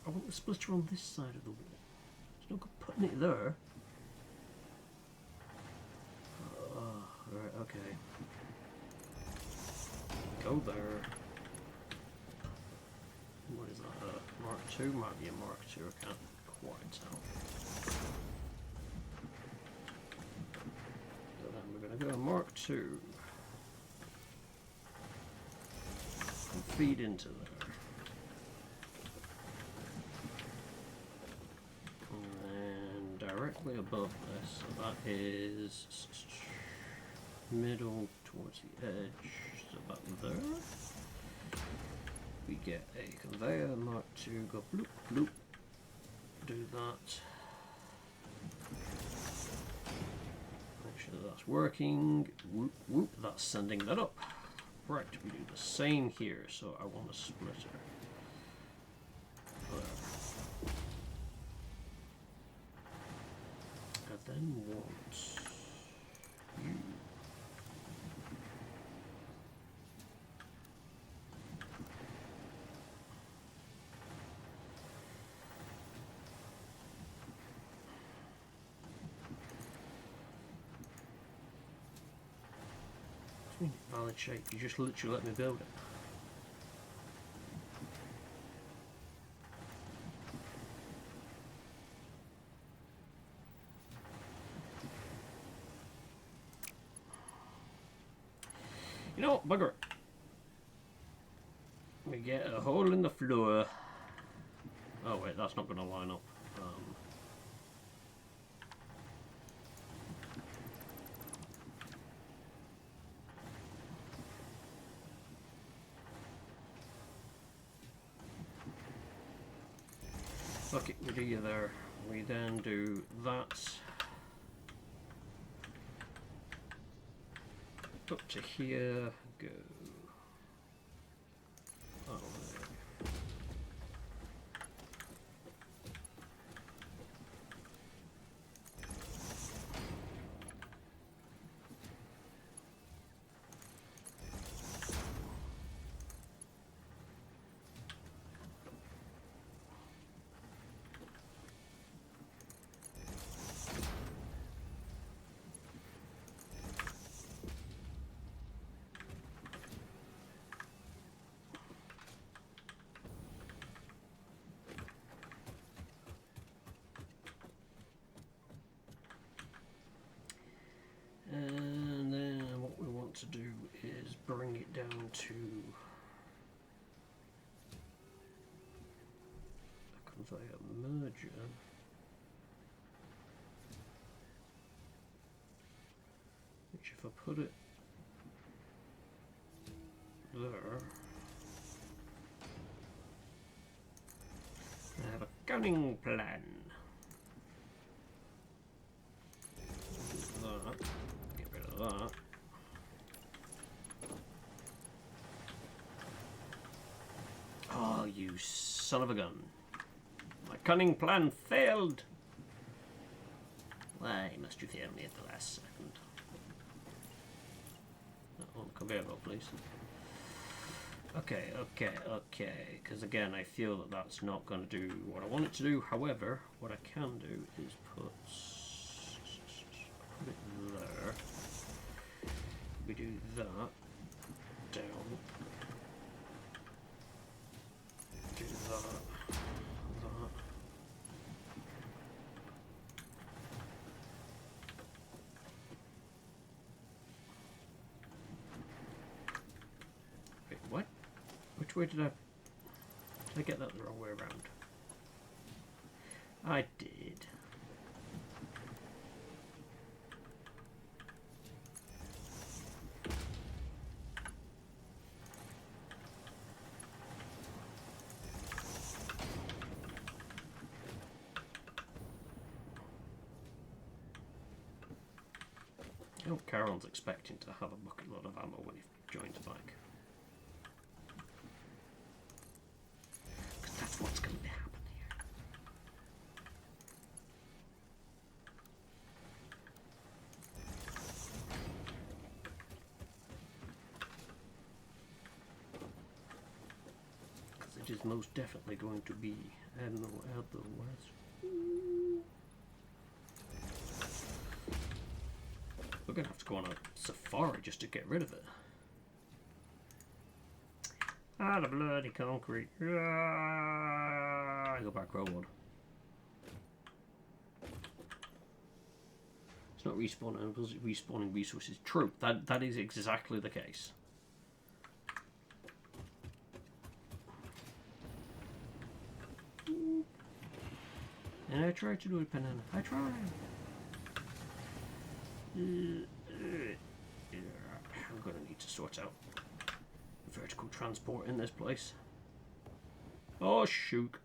I want the splitter on this side of the wall. There's no good putting it there. Right, okay. Go there. What is that? Mark II? Might be a Mark II, I can't quite tell. So then we're going to go to Mark II. And feed into there. And directly above this, so that is middle towards the edge, so about there. We get a conveyor, Mark II, go bloop, bloop, do that. Make sure that's working, whoop, whoop, that's sending that up. Right, we do the same here, so I want a splitter. There. I then want you. Valid shape, you just literally let me build it. You know what, bugger it. We get a hole in the floor. Oh wait, that's not going to line up. Okay, we do you there. We then do that. Up to here, go. Oh, there. And then what we want to do is bring it down to a conveyor merger. Which if I put it there, I have a cunning plan. That. Get rid of that. Oh, you son of a gun. My cunning plan failed. Why must you fail me at the last second? On the conveyor belt, please. Okay, because again, I feel that that's not going to do what I want it to do. However, what I can do is put it there. We do that. Down. Do that. That. Wait, what? Which way did I I get that the wrong way around? I did. I hope Carol's expecting to have a bucket load of ammo when he joins back. Because that's what's going to happen here. Because it is most definitely going to be ammo otherwise. We're going to have to go on a safari just to get rid of it. Ah, the bloody concrete. Ah, I go back road. It's not respawning, it's respawning resources. True, that is exactly the case. And I tried to do it, banana. I tried. I'm going to need to sort out vertical transport in this place. Oh, shoot.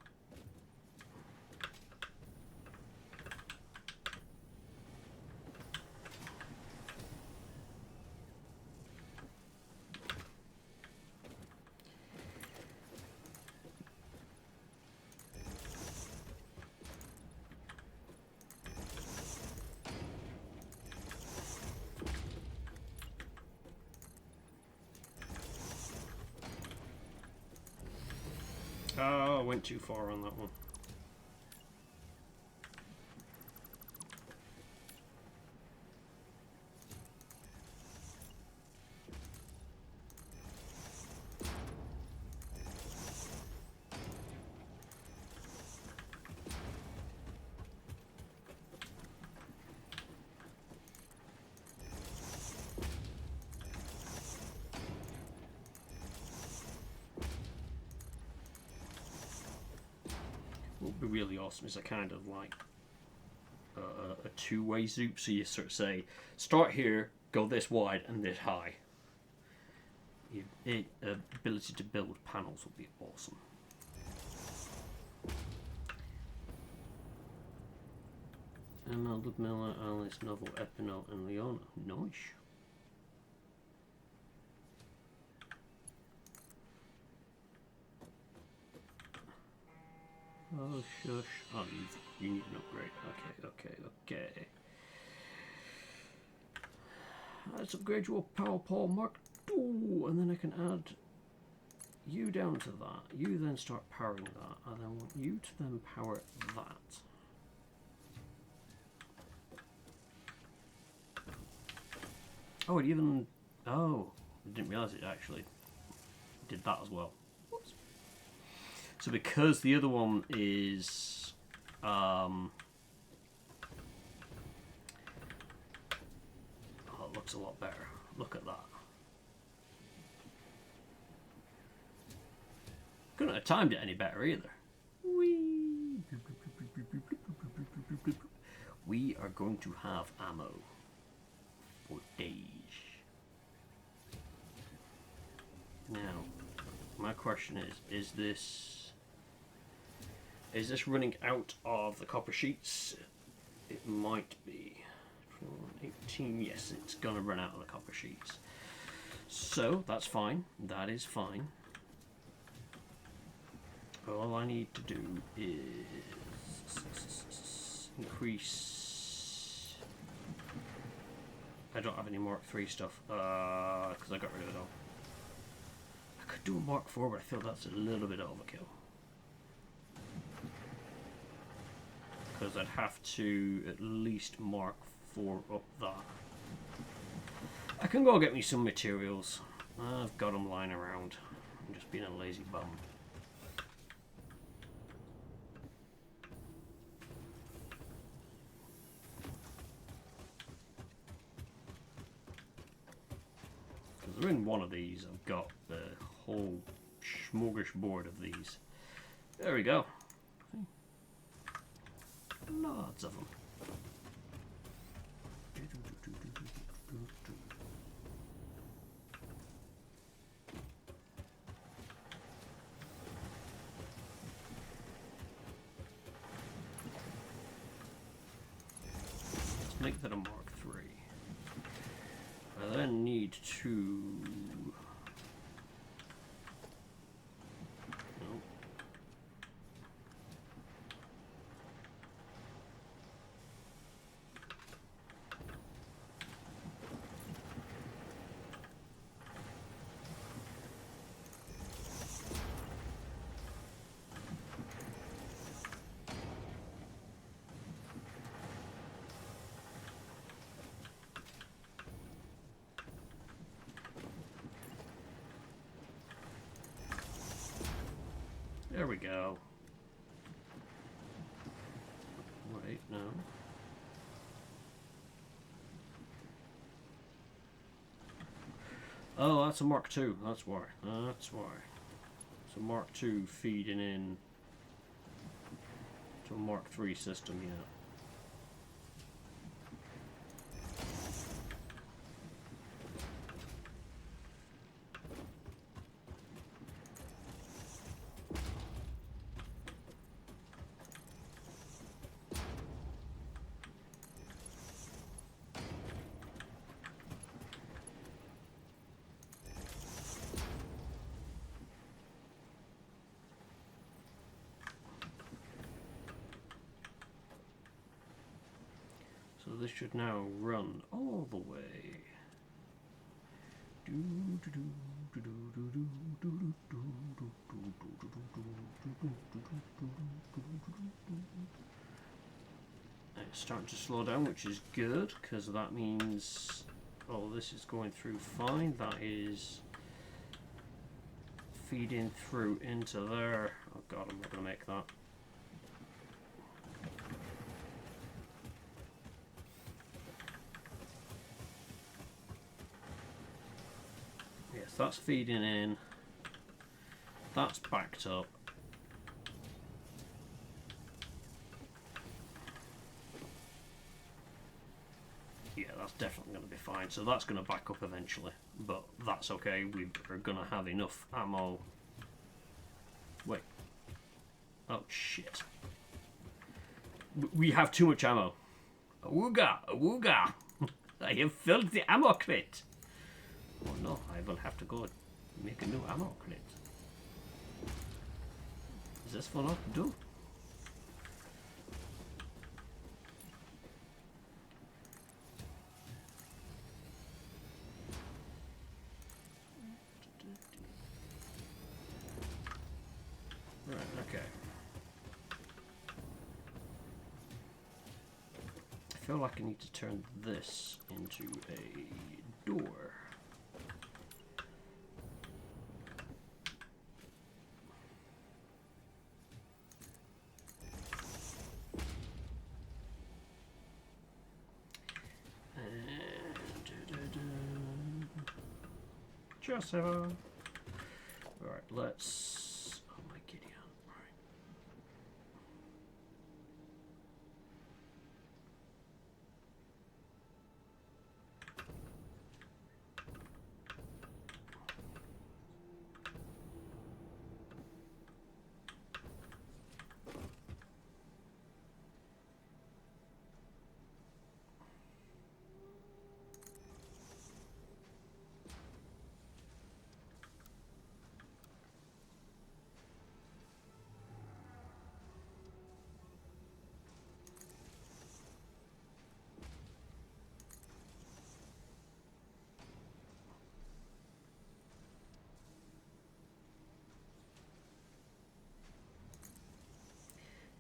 Oh, I went too far on that one. What would be really awesome is a kind of like a two-way zoop. So you sort of say, start here, go this wide and this high. The ability to build panels would be awesome. Emma, Ludmilla, Alice, Novel, Epinel, and Leona. Nice. Oh, shush. Oh, you need an upgrade. Okay. Let's upgrade your Power Paul Mark II, and then I can add you down to that. You then start powering that, and I want you to then power that. Oh, it even... Oh, I didn't realise it actually did that as well. So because the other one is oh, it looks a lot better. Look at that. Couldn't have timed it any better either. Whee. We are going to have ammo for days. Now, my question is this running out of the copper sheets? It might be. 18, yes, it's gonna run out of the copper sheets. So, that's fine. That is fine. All I need to do is increase... I don't have any Mark III stuff, because I got rid of it all. I could do a Mark IV, but I feel that's a little bit overkill. Because I'd have to at least Mark IV up that. I can go get me some materials. I've got them lying around. I'm just being a lazy bum. Because in one of these I've got the whole smorgasbord of these. There we go. Lots of them. Let's make that a Mark III. I then need to... Nope. There we go. Wait, no. Oh, that's a Mark II. That's why. That's why. It's a Mark II feeding in to a Mark III system, yeah. So this should now run all the way. It's starting to slow down, which is good, because that means, oh, this is going through fine. That is feeding through into there. Oh god, I'm not going to make that. Yes, that's feeding in. That's backed up. Yeah, that's definitely going to be fine. So that's going to back up eventually, but that's okay. We are going to have enough ammo. Wait. Oh shit. We have too much ammo. Awooga! Awooga! I have filled the ammo crate. Oh no, I will have to go make a new ammo crate. Is this one not do? Right, okay. I feel like I need to turn this into a door. Just alright, let's. Oh my giddy on. Right.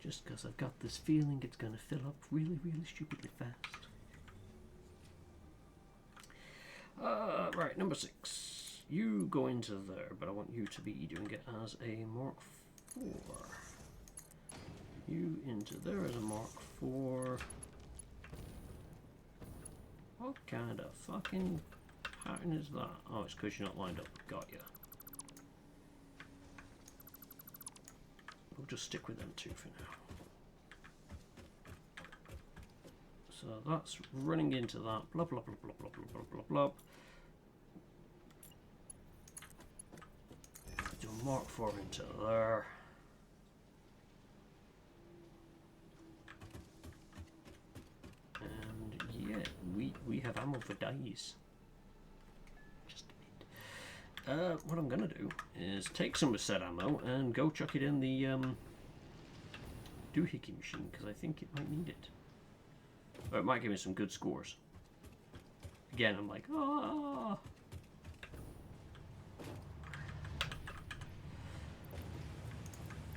Just because I've got this feeling it's going to fill up really, really stupidly fast. Right, number 6. You go into there, but I want you to be doing it as a Mark IV. You into there as a Mark IV. What kind of fucking pattern is that? Oh, it's because you're not lined up. Got ya. We'll just stick with them two for now. So that's running into that. Blah blah blah blah blah blah blah blah blah. Do a Mark 4 into there. And yeah, we have ammo for days. Just a bit. What I'm gonna do is take some of said ammo and go chuck it in the doohickey machine because I think it might need it. Or it might give me some good scores. Again, I'm like, ah.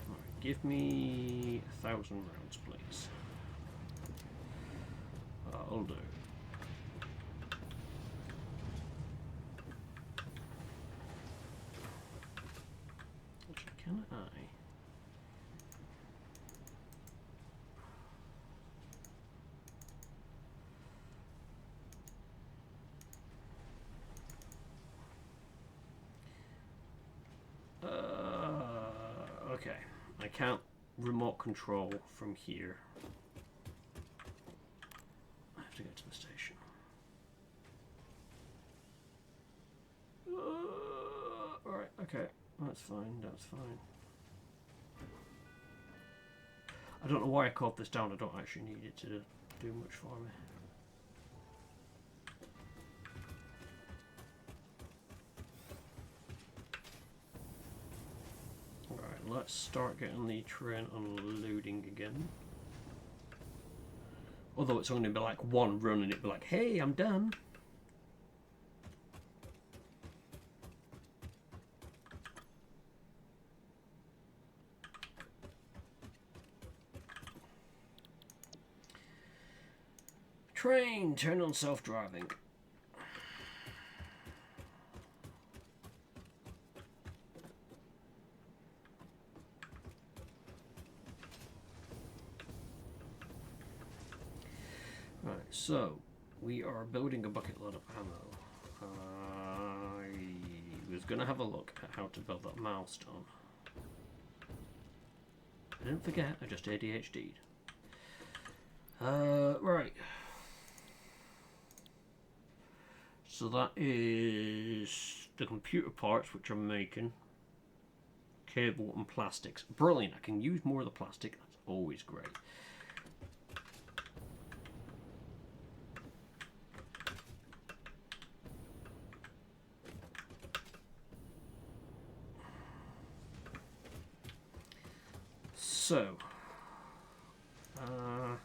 Right, give me 1,000 rounds, please. I'll do. Actually, can I? Okay, I can't remote control from here. I have to get to the station. Alright, okay, that's fine, that's fine. I don't know why I called this down, I don't actually need it to do much for me. Let's start getting the train unloading again. Although it's only be like one run and it'd be like, hey, I'm done. Train, turn on self-driving. Right, so we are building a bucket load of ammo. I was going to have a look at how to build that milestone. I didn't forget, I just ADHD'd. Right. So that is the computer parts which I'm making. Cable and plastics. Brilliant, I can use more of the plastic, that's always great. So, oh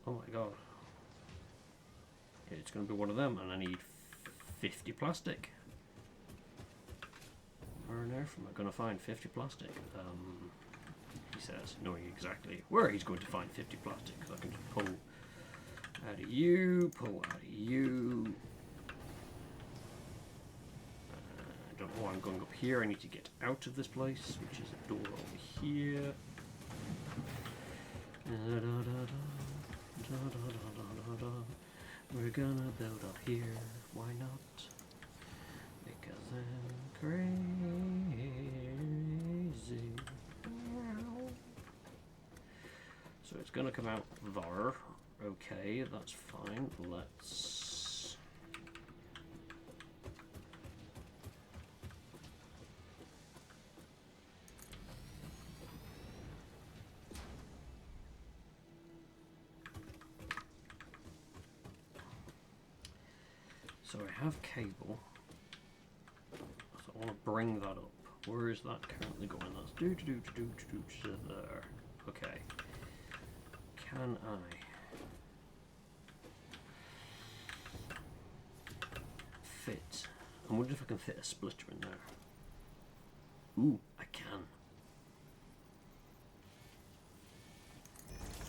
my god, it's going to be one of them, and I need 50 plastic. Where on earth am I going to find 50 plastic? He says, knowing exactly where he's going to find 50 plastic, because I can just pull out of you, pull out of you. I don't know why I'm going up here. I need to get out of this place, which is a door over here. We're gonna build up here. Why not? Because I'm crazy. So it's gonna come out there. Okay, that's fine. Let's. So I have cable, so I want to bring that up. Where is that currently going? That's do there. Okay. Can I fit? I wonder if I can fit a splitter in there. Ooh, I can.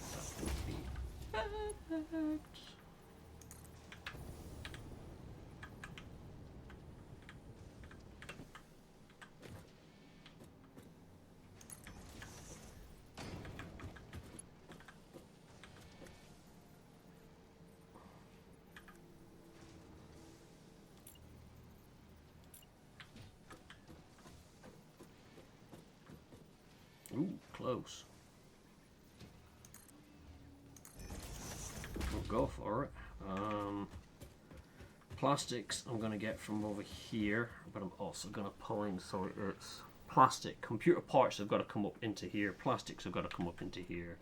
That would be perfect. close. We'll go for it. Plastics I'm going to get from over here, but I'm also going to pull in, so it's plastic. Computer parts have got to come up into here. Plastics have got to come up into here.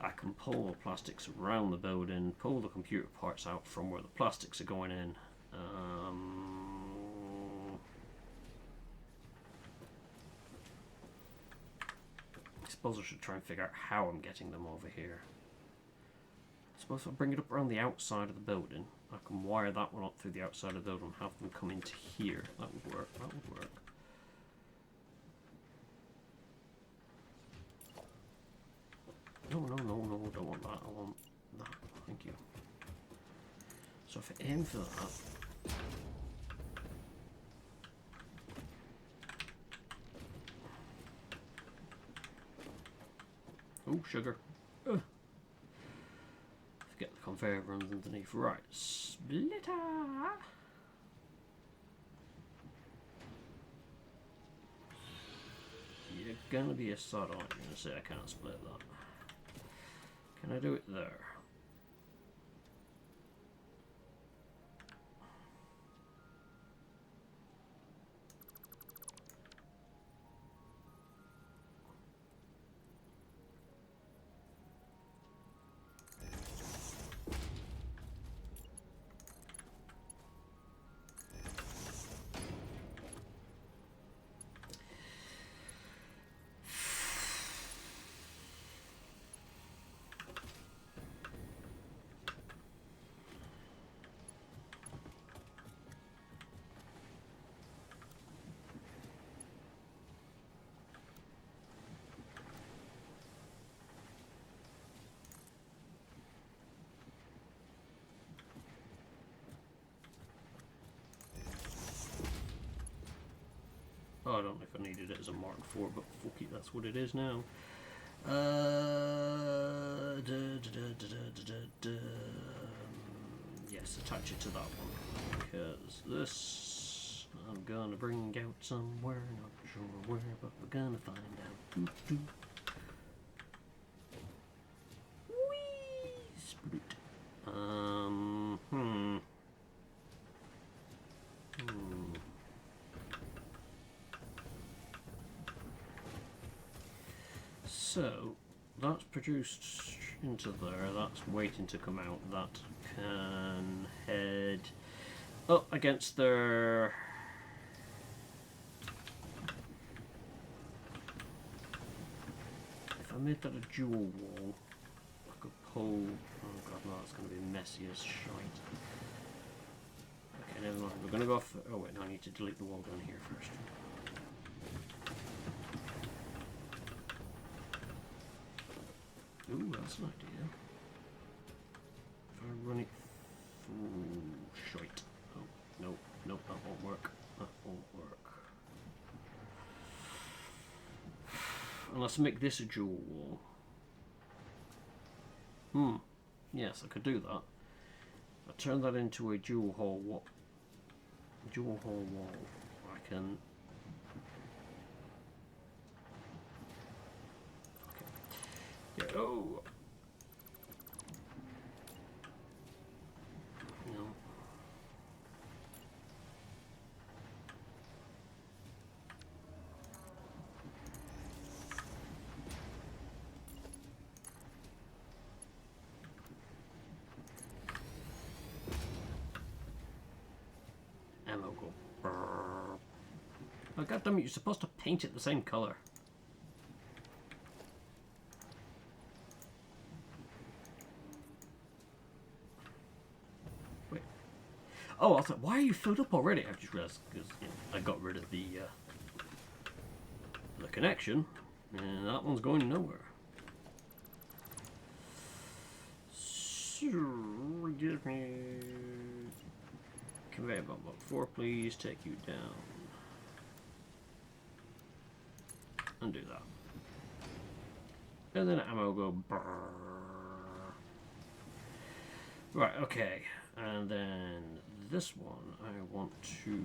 I can pull the plastics around the building, pull the computer parts out from where the plastics are going in. I suppose I should try and figure out how I'm getting them over here. I suppose if I bring it up around the outside of the building, I can wire that one up through the outside of the building and have them come into here. That would work, that would work. No, no, no, no, I don't want that, I want that, thank you. So if I aim for that, oh, sugar. Ugh. Forget the conveyor runs underneath. Right, splitter. You're gonna be a sod, aren't you? Gonna say I can't split that. Can I do it there? Oh, I don't know if I needed it as a Mark IV, but fuck it, that's what it is now. Yes, attach it to that one. Because this, I'm gonna bring out somewhere, not sure where, but we're gonna find out. Whee! Sploot. So, that's produced into there, that's waiting to come out, that can head up against their... If I made that a dual wall, I could pull... Oh god, no, that's going to be messy as shite. Okay, never mind, we're going to go for... Oh wait, no, I need to delete the wall down here first. Ooh, that's an idea. If I run it through... Shite. Oh, no, no, that won't work. That won't work. Unless I make this a dual wall. Yes, I could do that. If I turn that into a dual hole wall, I can... Yeah, oh! No. Ammo go. Brrr. Oh, goddammit, you're supposed to paint it the same colour. Oh, I thought, why are you filled up already? I've just realised because I got rid of the connection, and that one's going nowhere. So, give me conveyor belt 4, please. Take you down. Undo that. And then ammo go brrr. Right, okay. And then this one I want to...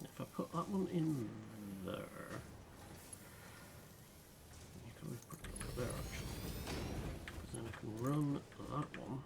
If I put that one in there, you can always put it over there actually, because then I can run that one.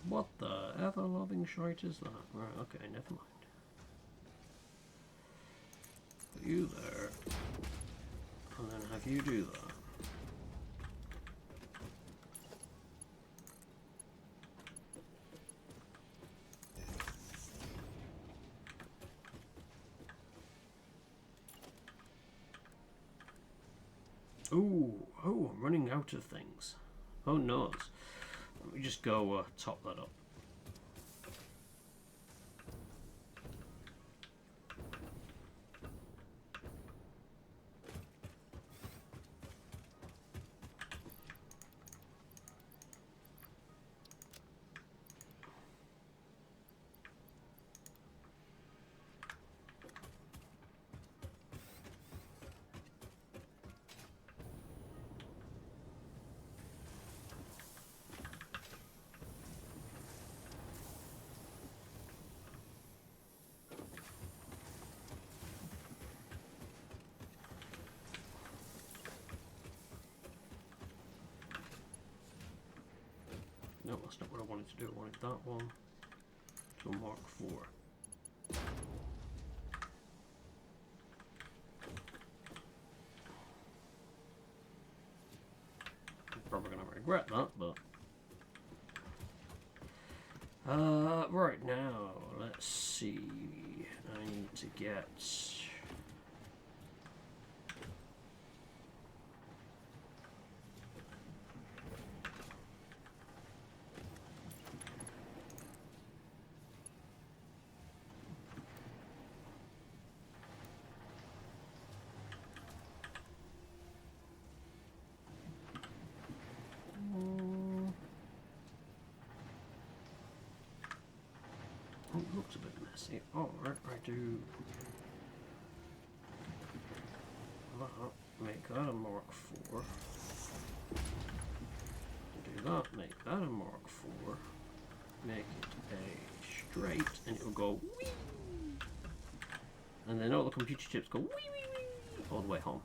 What the ever-loving shite is that? Right, okay, never mind. Put you there, and then have you do that. Ooh, oh, I'm running out of things. Oh no. Let me just go top that up. No, that's not what I wanted to do. I wanted that one to a Mark 4. I'm probably going to regret that, but... right now, let's see. I need to get... Oh, it looks a bit messy. Oh, right, I do that, make that a Mark 4. Do that, make that a Mark 4. Make it a straight, and it'll go wee. And then all the computer chips go wee wee wee all the way home.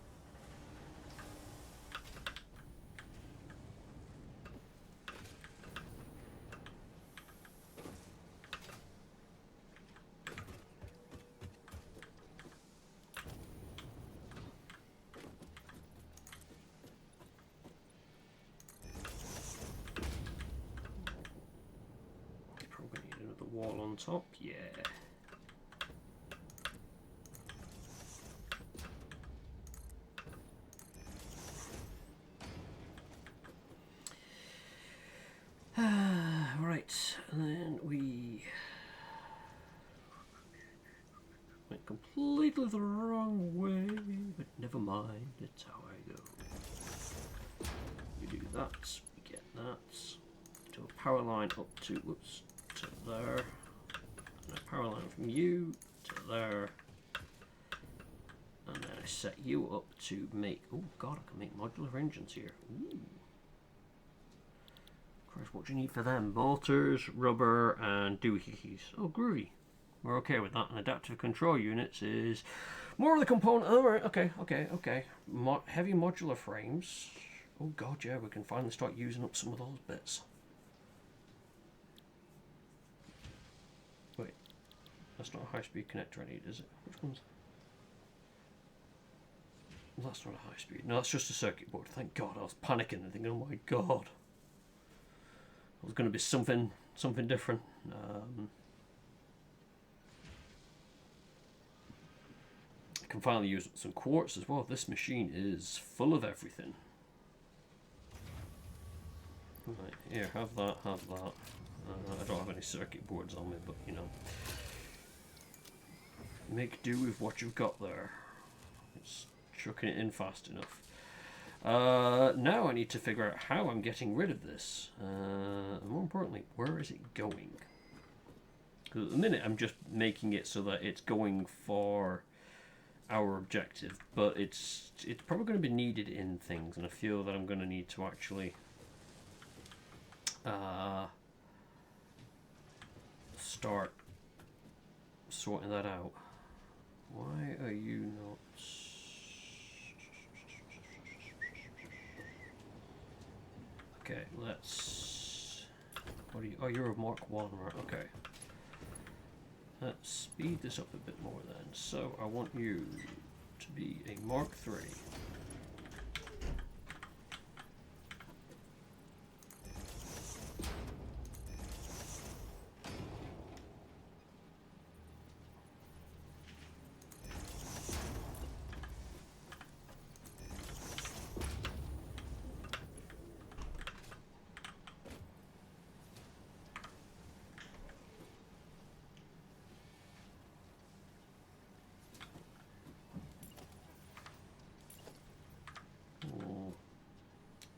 Probably need another wall on top, yeah. Right, and then we went completely the wrong way, but never mind, it's how I go. We do that, we get that, to So power line up to, whoops, to there. And a power line from you to there. And then I set you up to make, oh god, I can make modular engines here. Ooh. Christ, what do you need for them? Motors, rubber, and doohickeys. Oh, groovy. We're okay with that. And adaptive control units is more of the component. Oh, right, okay. Heavy modular frames. Oh god, yeah, we can finally start using up some of those bits. Wait, that's not a high-speed connector I need, is it? Which one's? Well, that's not a high-speed. No, that's just a circuit board. Thank god, I was panicking and thinking, oh my god. It was going to be something different. I can finally use some quartz as well. This machine is full of everything. Right, here, have that. I don't have any circuit boards on me, but you know. Make do with what you've got there. It's chucking it in fast enough. Now I need to figure out how I'm getting rid of this. And more importantly, where is it going? Because at the minute I'm just making it so that it's going for our objective, but it's probably going to be needed in things, and I feel that I'm going to need to actually start sorting that out. Why are you not? Okay, let's. What are you? Oh, you're a Mark 1, right? Okay. Let's speed this up a bit more then. So I want you to be a Mark 3.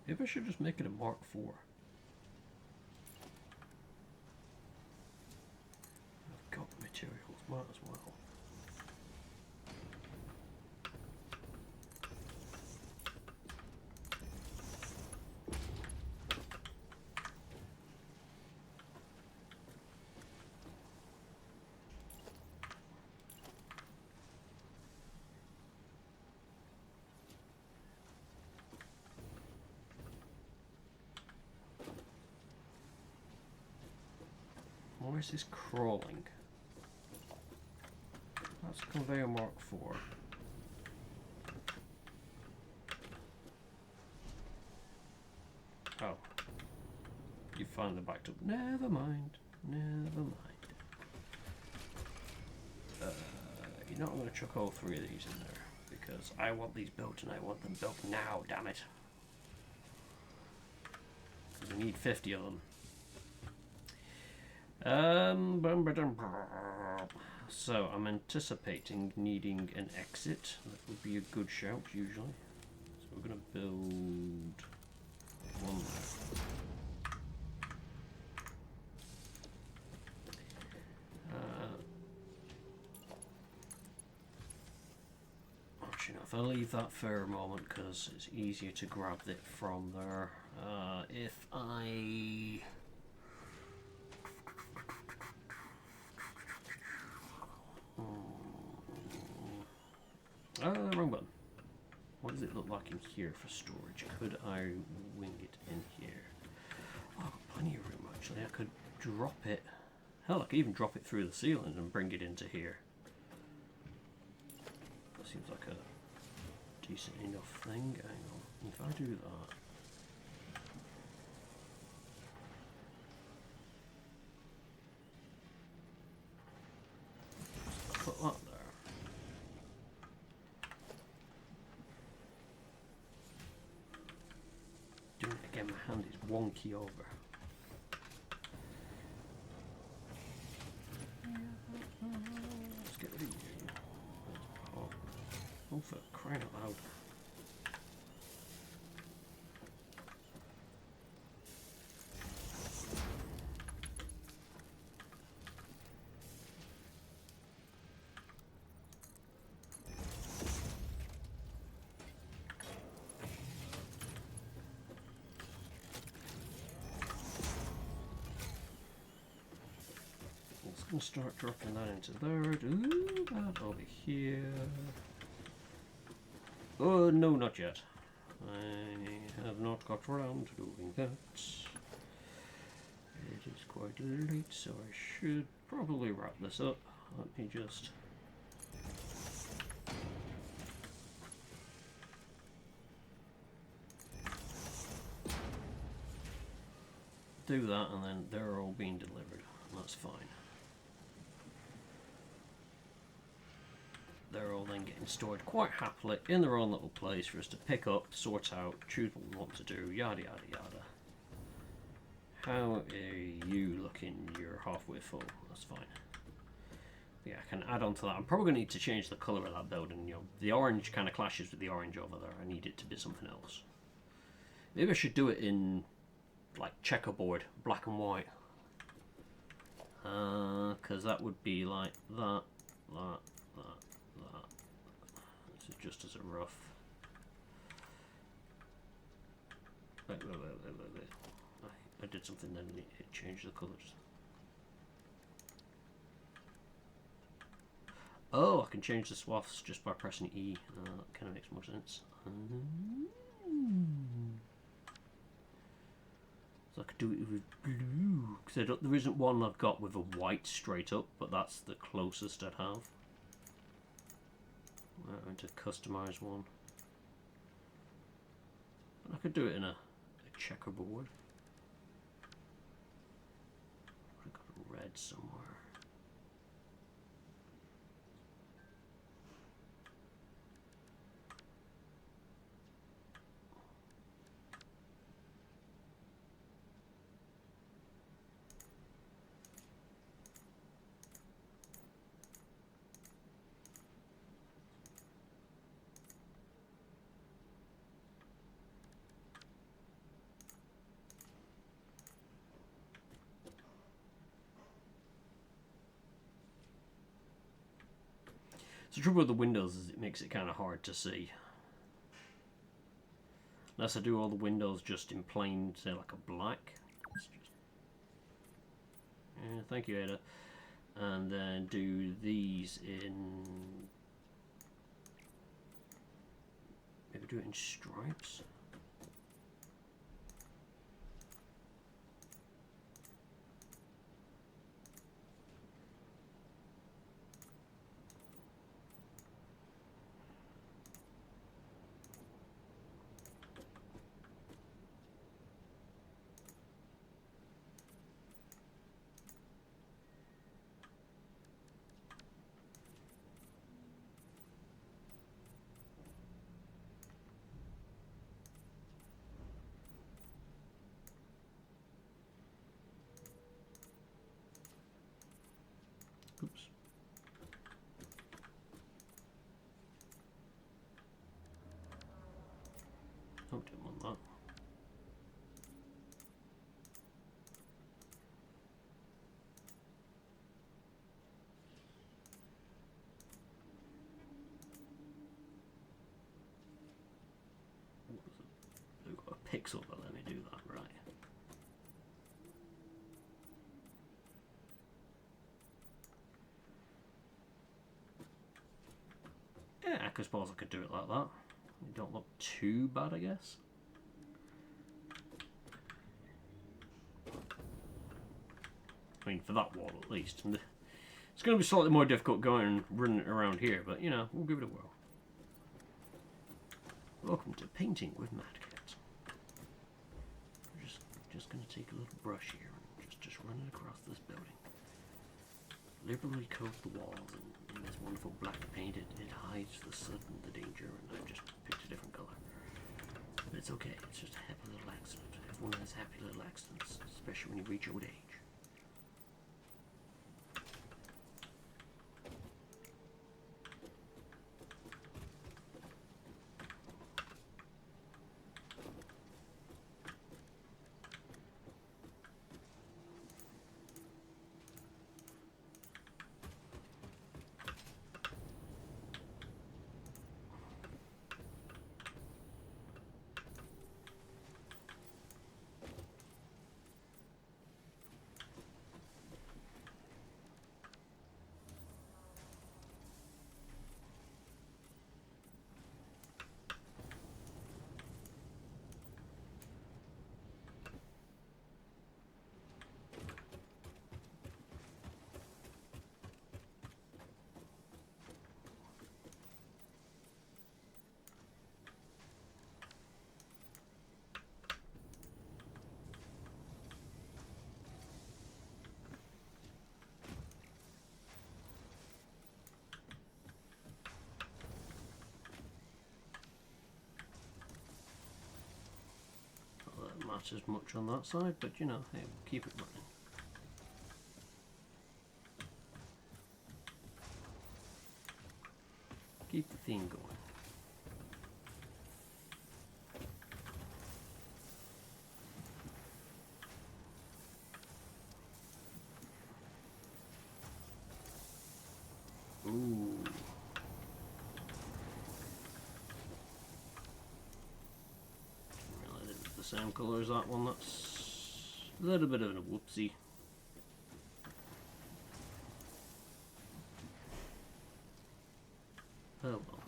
Maybe I should just make it a Mark 4. I've got the materials, might as well. Where is this crawling? That's conveyor Mark 4. Oh. You finally backed up. Never mind. You know, I'm going to chuck all 3 of these in there, because I want these built and I want them built now, damn it. Because we need 50 of them. So I'm anticipating needing an exit. That would be a good shout usually. So we're going to build one there. Actually, no, if I leave that for a moment, because it's easier to grab it from there. If I... wrong button. What does it look like in here for storage? Could I wing it in here? Oh, I've got plenty of room actually. I could drop it. Hell, I could even drop it through the ceiling and bring it into here. That seems like a decent enough thing. Hang on. If I do that. Put that there. Doing it again, my hand is wonky over. Let's get rid of you. Oh, for crying out loud. can start dropping that into there. Do that over here. Oh, no, not yet. I have not got around to doing that. It is quite late, so I should probably wrap this up. Let me just... do that, and then they're all being delivered. That's fine. They're all then getting stored quite happily in their own little place for us to pick up, sort out, choose what we want to do, yada yada yada. How are you looking? You're halfway full. That's fine. Yeah, I can add on to that. I'm probably going to need to change the colour of that building. You know, the orange kind of clashes with the orange over there. I need it to be something else. Maybe I should do it in like checkerboard, black and white. Because that would be like that. This is just as a rough. Wait. I did something then it changed the colours. Oh, I can change the swaths just by pressing E. That kind of makes more sense. So I could do it with blue. Because there isn't one I've got with a white straight up, but that's the closest I'd have. I'm going to customize one. I could do it in a checkerboard. I've got a red somewhere. So the trouble with the windows is it makes it kind of hard to see. Unless I do all the windows just in plain, say like a black. Yeah, thank you, Ada. And then do these in... maybe do it in stripes. Oops. Oh, didn't want that. We've got a pixel, but let me do that right. Yeah, I suppose I could do it like that. It don't look too bad, I guess. I mean, for that wall at least. It's going to be slightly more difficult going and running it around here, but you know, we'll give it a whirl. Welcome to Painting with Mad Cat. I'm just going to take a little brush here and just run it across this building. Liberally coat the walls in this wonderful black paint. It hides the sun and the danger, and I've just picked a different colour. But it's okay, it's just a happy little accident. Everyone has happy little accidents, especially when you reach old age. not as much on that side, but you know, hey, we'll keep it running. Keep the theme going. Ooh. Realize it's the same colour as that one. That's a little bit of a whoopsie. Oh well.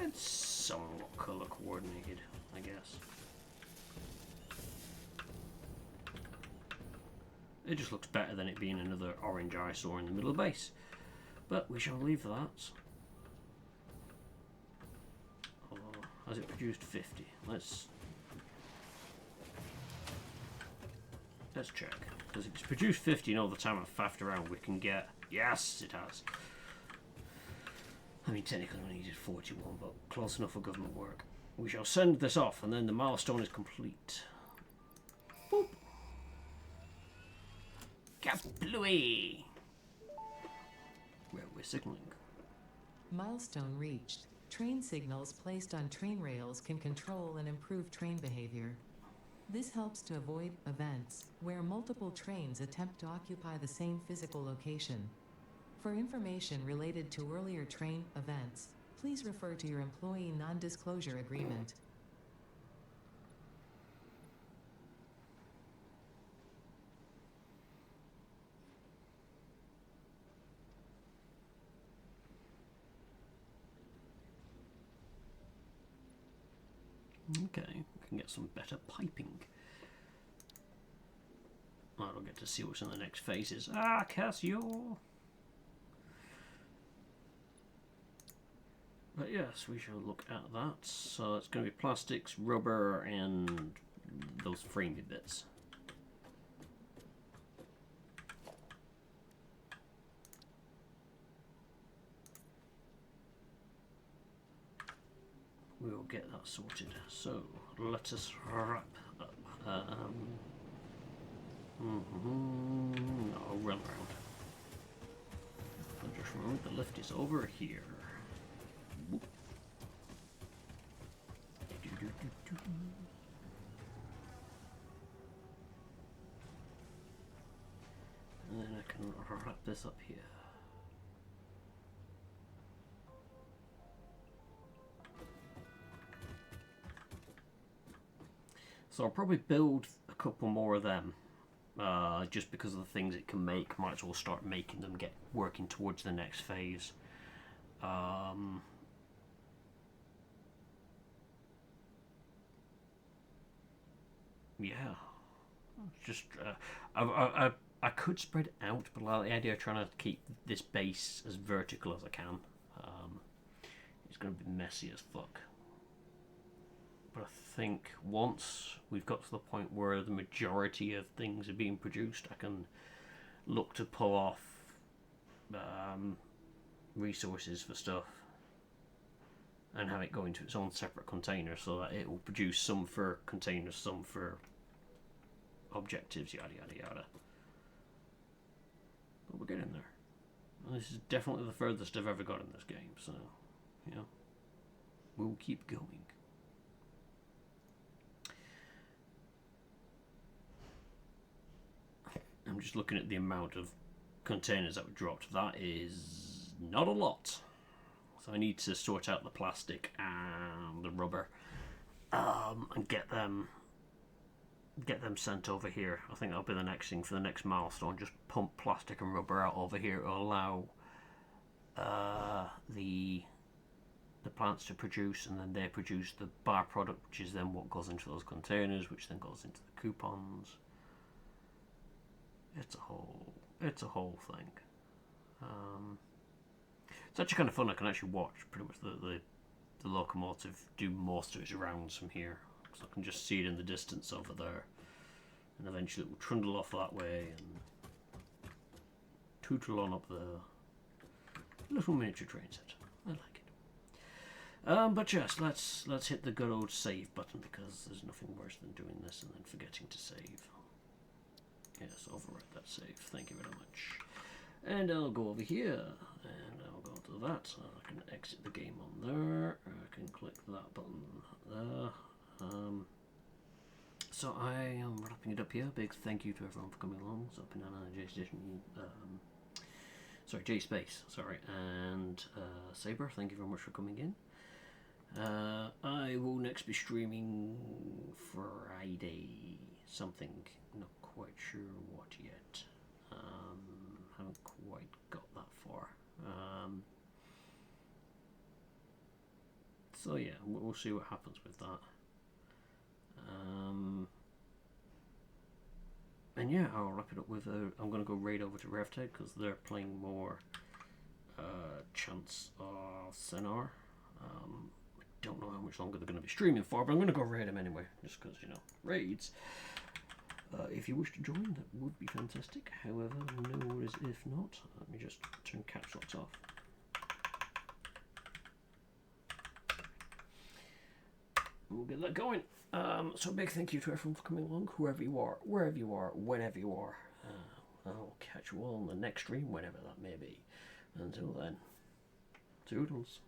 It's somewhat colour coordinated, I guess. It just looks better than it being another orange eyesore in the middle of the base. But we shall leave that. Although, has it produced 50? Let's check. Because if it's produced 50 and all the time I've faffed around, we can get... Yes, it has. I mean, technically I needed 41, but close enough for government work. We shall send this off, and then the milestone is complete. Boop! Kaplooey! Railway signaling. Milestone reached. Train signals placed on train rails can control and improve train behavior. This helps to avoid events where multiple trains attempt to occupy the same physical location. For information related to earlier train events, please refer to your employee non-disclosure agreement. Okay, we can get some better piping. I don't get to see what's in the next phases. Ah, Casio! But yes, we shall look at that. So it's going to be plastics, rubber, and those framey bits. We will get that sorted. So let us wrap up. I'll run around. I'll just remember the lift is over here. Whoop. And then I can wrap this up here. So I'll probably build a couple more of them. Just because of the things it can make, might as well start making them, get working towards the next phase. Yeah, just I could spread it out, but I like the idea of trying to keep this base as vertical as I can. It's going to be messy as fuck. But I think once we've got to the point where the majority of things are being produced, I can look to pull off resources for stuff and have it go into its own separate container so that it will produce some for containers, some for objectives, yada yada yada. But we're getting there. And this is definitely the furthest I've ever got in this game, so, you know, we'll keep going. I'm just looking at the amount of containers that were dropped. That is not a lot. So I need to sort out the plastic and the rubber and get them sent over here. I think that'll be the next thing for the next milestone. Just pump plastic and rubber out over here. It'll allow the the plants to produce, and then they produce the bar product, which is then what goes into those containers, which then goes into the coupons. It's a whole thing. It's actually kind of fun. I can actually watch pretty much the locomotive do most of its rounds from here, because I can just see it in the distance over there, and eventually it will trundle off that way and tootle on up the little miniature train set. I like it. But yes, let's hit the good old save button, because there's nothing worse than doing this and then forgetting to save. Yes, overwrite that save. Thank you very much. And I'll go over here, and I'll go to that. I can exit the game on there. I can click that button there. So I am wrapping it up here. Big thank you to everyone for coming along. So Banana, J Space, and Saber, thank you very much for coming in. I will next be streaming Friday something, not quite sure what yet. Haven't quite got that far. So yeah, we'll see what happens with that. And yeah, I'll wrap it up with I'm going to go raid over to RevTech, because they're playing more Chance of Senar. I don't know how much longer they're going to be streaming for, but I'm going to go raid them anyway, just because, you know, raids. If you wish to join, that would be fantastic. However, no worries if not. Let me just turn caps locks off. We'll get that going. So a big thank you to everyone for coming along, whoever you are, wherever you are, whenever you are. I'll catch you all on the next stream, whenever that may be. Until then, toodles.